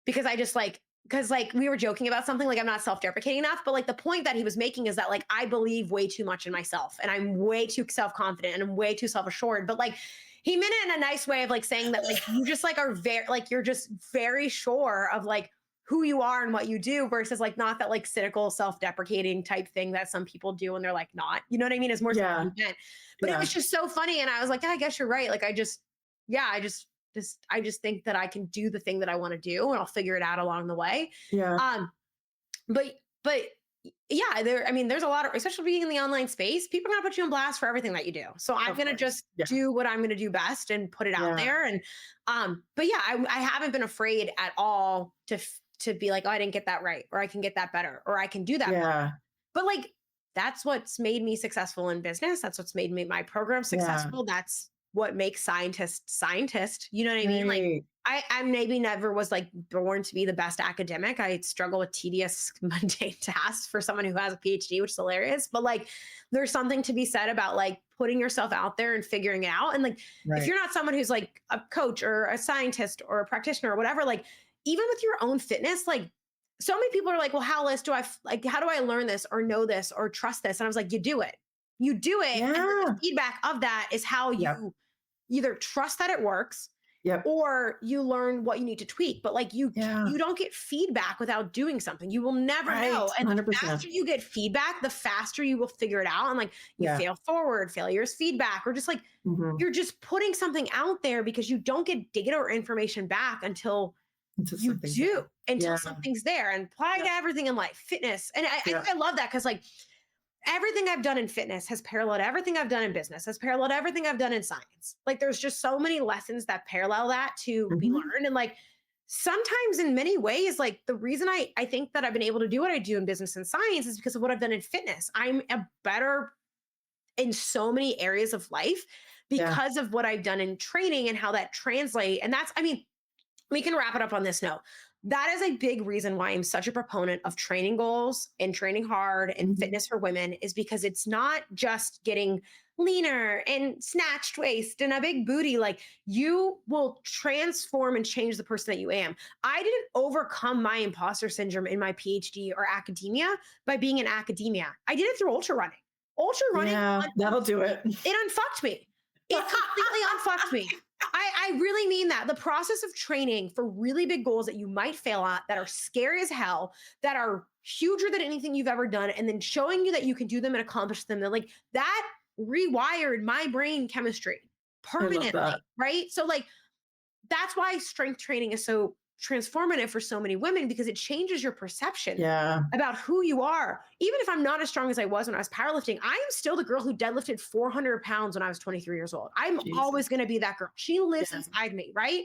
Because I just like because like we were joking about something like I'm not self-deprecating enough, but like the point that he was making is that like I believe way too much in myself and I'm way too self-confident and I'm way too self-assured. But like he meant it in a nice way of like saying that like you just like are very like you're just very sure of like who you are and what you do versus like not that like cynical self-deprecating type thing that some people do when they're like not, you know what I mean? It's more Yeah. self-intent. But it Yeah. was just so funny and I was like, yeah, I guess you're right. Like I just yeah, I just think that I can do the thing that I want to do and I'll figure it out along the way. Yeah. Um but yeah, I mean, there's a lot of, especially being in the online space, people are gonna put you on blast for everything that you do. So I'm Of gonna course. just Yeah. do what I'm gonna do best and put it out Yeah. there. And but yeah, I haven't been afraid at all to be like, oh, I didn't get that right, or I can get that better, or I can do that better. Yeah. But like that's what's made me successful in business. That's what's made me my program Yeah. successful. That's what makes scientists. You know what I mean? Like Right. I maybe never was like born to be the best academic. I struggle with tedious, mundane tasks for someone who has a PhD, which is hilarious. But like, there's something to be said about like putting yourself out there and figuring it out. And like, if Right. you're not someone who's like a coach or a scientist or a practitioner or whatever, like even with your own fitness, like so many people are like, well, like, how do I learn this or know this or trust this? And I was like, you do it. You do it. And then the Yeah. feedback of that is how Yep. you either trust that it works Yep. or you learn what you need to tweak. But like Yeah. you don't get feedback without doing something. You will never Right. know. And the 100%. faster you get feedback, the faster you will figure it out. And like you Yeah. fail forward, failures feedback, or just like Mhm. you're just putting something out there because you don't get data or information back Until you something's do there. until Yeah. something's there and apply to Yep. everything in life, fitness. And I Yep. think I love that because like everything I've done in fitness has paralleled everything I've done in business, has paralleled everything I've done in science. Like there's just so many lessons that parallel that to be Mhm. learned. And like sometimes in many ways, like the reason I think that I've been able to do what I do in business and science is because of what I've done in fitness. I'm a better in so many areas of life Yeah. because of what I've done in training and how that translate. And that's, I mean, we can wrap it up on this note. That is a big reason why I'm such a proponent of training goals and training hard and Mhm. fitness for women is because it's not just getting leaner and snatched waist and a big booty. Like you will transform and change the person that you am. I didn't overcome my imposter syndrome in my PhD or academia by being in academia. I did it through ultra running. Ultra running Yeah, that'll do it. it unfucked me. It completely unfucked me. I really mean that. The process of training for really big goals that you might fail at, that are scary as hell, that are huger than anything you've ever done, and then showing you that you can do them and accomplish them. That like that rewired my brain chemistry I love that. permanently, right? So like that's why strength training is so transformative for so many women because it changes your perception Yeah. about who you are. Even if I'm not as strong as I was when I was powerlifting, I am still the girl who deadlifted 400 pounds when I was 23 years old. I'm Jesus. always going to be that girl. She lives Yeah. inside me, right?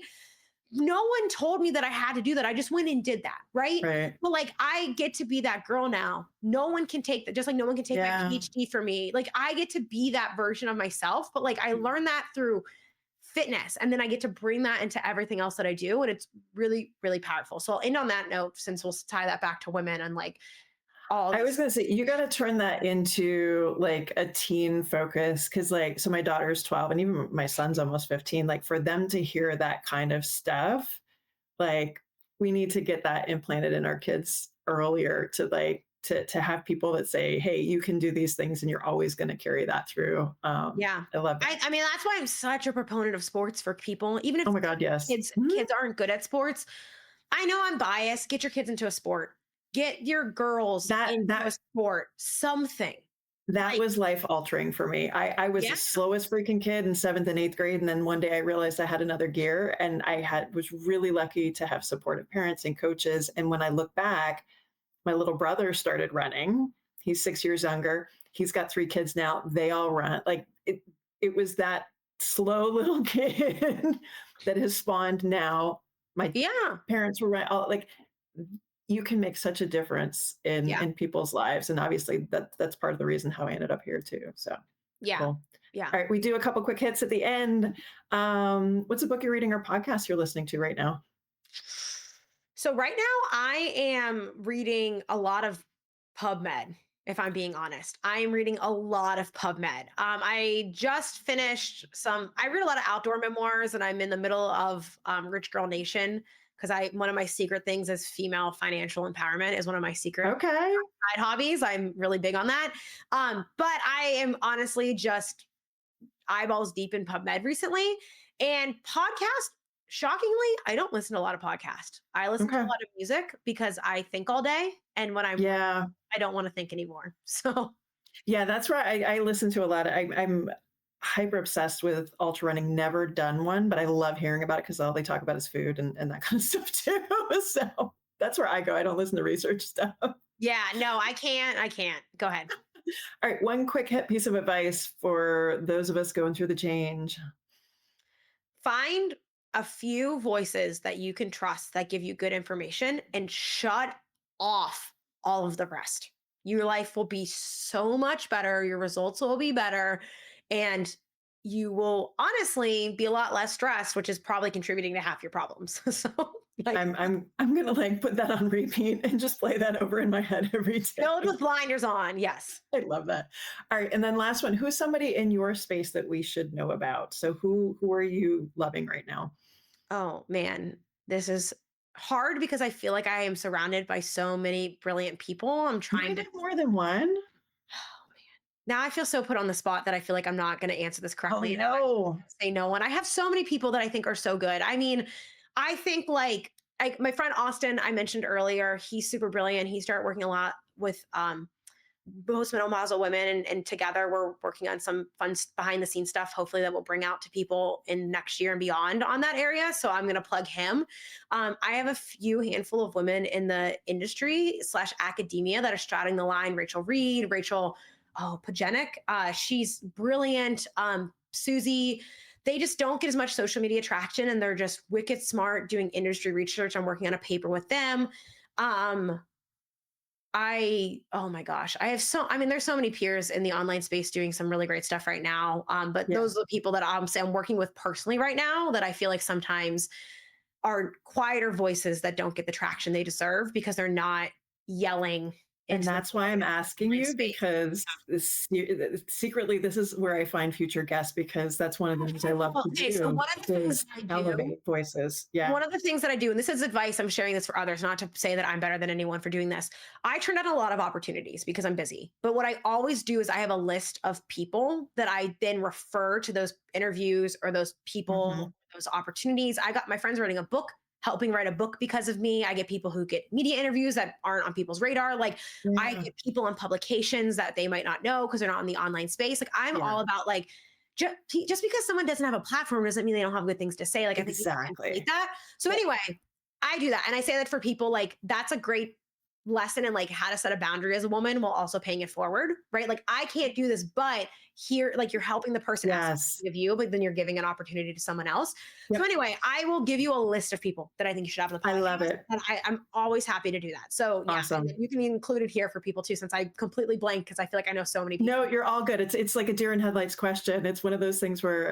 No one told me that I had to do that. I just went and did that, right? Right. But like I get to be that girl now. No one can take that, just like no one can take my Yeah. PhD for me. Like I get to be that version of myself, but like I learned that through fitness. And then I get to bring that into everything else that I do. And it's really, really powerful. So I'll end on that note since we'll tie that back to women and like all I was this. gonna say you gotta turn that into like a teen focus because like so my daughter's 12 and even my son's almost 15. Like for them to hear that kind of stuff, like we need to get that implanted in our kids earlier to like to have people that say, hey, you can do these things and you're always gonna carry that through. Yeah. I love that. I mean, that's why I'm such a proponent of sports for people, even if Oh my God, yes. Mhm. kids aren't good at sports. I know I'm biased. Get your kids into a sport. Get your girls That into a that sport. Something. That Like, was life altering for me. I was yeah. the slowest freaking kid in 7th and 8th grade, and then one day I realized I had another gear, and was really lucky to have supportive parents and coaches, and when I look back, my little brother started running. He's 6 years younger. He's got 3 kids now. They all run. Like, it was that slow little kid that has spawned now my Yeah. parents were right all like you can make such a difference Yeah. in people's lives, and obviously that's part of the reason how I ended up here too. So Yeah. cool. Yeah. All right, we do a couple quick hits at the end. What's a book you're reading or podcast you're listening to right now? So right now I am reading a lot of PubMed, if I'm being honest. I am reading a lot of PubMed. I just finished I read a lot of outdoor memoirs and I'm in the middle of Rich Girl Nation because one of my secret things is female financial empowerment is one of my secret Okay. side hobbies. I'm really big on that. But I am honestly just eyeballs deep in PubMed recently. And podcast, shockingly, I don't listen to a lot of podcasts. I listen to Okay. a lot of music because I think all day. And when Yeah. I don't want to think anymore. So Yeah, that's where I listen to a lot. I'm hyper obsessed with ultra running. Never done one, but I love hearing about it because all they talk about is food and that kind of stuff too. So that's where I go. I don't listen to research stuff. yeah, no, I can't. I can't. Go ahead. All right, one quick hit piece of advice for those of us going through the change. Find a few voices that you can trust that give you good information and shut off all of the rest. Your life will be so much better. Your results will be better. And you will honestly be a lot less stressed, which is probably contributing to half your problems. So, like, I'm gonna like put that on repeat and just play that over in my head every filled day. with blinders on. Yes. I love that. All right, and then last one, who's somebody in your space that we should know about? So who are you loving right now? Oh, man. This is hard because I feel like I am surrounded by so many brilliant people. I'm You trying can to have more than one. Now I feel so put on the spot that I feel like I'm not going to answer this Oh correctly. And I'm actually no. gonna say no one. I have so many people that I think are so good. I mean, I think like my friend Austin, I mentioned earlier, he's super brilliant. He started working a lot with postmenopausal women, and together we're working on some fun behind the scenes stuff. Hopefully, that will bring out to people in next year and beyond on that area. So I'm going to plug him. I have a few handful of women in the industry slash academia that are straddling the line. Rachel Reed, Rachel Pogenic. She's brilliant. Susie, they just don't get as much social media traction, and they're just wicked smart doing industry research. I'm working on a paper with them. Um, oh my gosh, I mean, there's so many peers in the online space doing some really great stuff right now. But Yeah. those are the people that I'm working with personally right now that I feel like sometimes are quieter voices that don't get the traction they deserve because they're not yelling And into the that's why I'm asking online you, space. because secretly, this is where I find future guests, because that's one of the things I love Well, to okay, so do one of the things is that I do elevate voices. Yeah. One of the things that I do, and this is advice, I'm sharing this for others, not to say that I'm better than anyone for doing this. I turn down a lot of opportunities because I'm busy. But what I always do is I have a list of people that I then refer to those interviews or those Mhm. people, those opportunities. I got my friends writing a book, helping write a book because of me. I get people who get media interviews that aren't on people's radar. Like I Yeah. get people on publications that they might not know because they're not in the online space. Like I'm Yeah. all about like, just because someone doesn't have a platform doesn't mean they don't have good things to say. Like I think you have to Exactly. create that. So Yeah. anyway, I do that. And I say that for people, like that's a great lesson in like how to set a boundary as a woman while also paying it forward, right? Like I can't do this, but here, like you're helping the person ask Yes. of you, but then you're giving an opportunity to someone else. So Yep. anyway, I will give you a list of people that I think you should have on the I love podcast. it. And I'm always happy to do that. So yeah, and then Awesome. you can include it here for people too, since I completely blank because I feel like I know so many No, people. you're all good. It's like a deer in headlights question. It's one of those things where,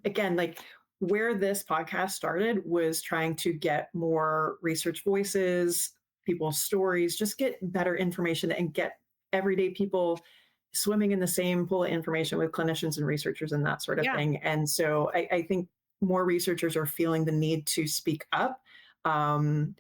again, like where this podcast started was trying to get more research voices, people's stories, just get better information and get everyday people swimming in the same pool of information with clinicians and researchers and that sort of Yeah. thing. And so I think more researchers are feeling the need to speak up, and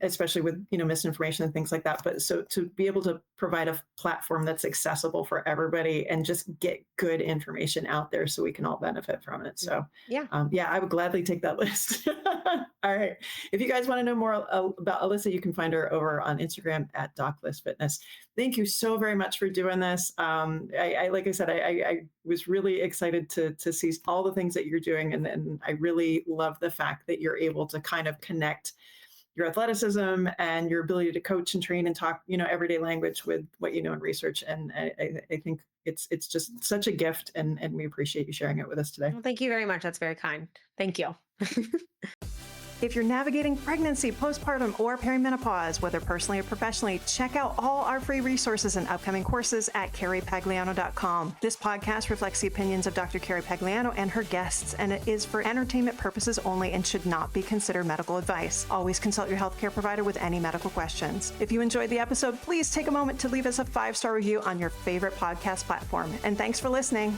especially with misinformation and things like that. But so to be able to provide a platform that's accessible for everybody and just get good information out there so we can all benefit from it. So Yeah. yeah, I would gladly take that list. All right. If you guys want to know more about Alyssa, you can find her over on Instagram at Doc Lyss Fitness. Thank you so very much for doing this. Like I said, I was really excited to see all the things that you're doing, and I really love the fact that you're able to kind of connect your athleticism and your ability to coach and train and talk, everyday language with what you know in research. And I think it's just such a gift, and we appreciate you sharing it with us today. Well, thank you very much. That's very kind. Thank you. If you're navigating pregnancy, postpartum, or perimenopause, whether personally or professionally, check out all our free resources and upcoming courses at carriepagliano.com. This podcast reflects the opinions of Dr. Carrie Pagliano and her guests, and it is for entertainment purposes only and should not be considered medical advice. Always consult your healthcare provider with any medical questions. If you enjoyed the episode, please take a moment to leave us a 5-star review on your favorite podcast platform. And thanks for listening.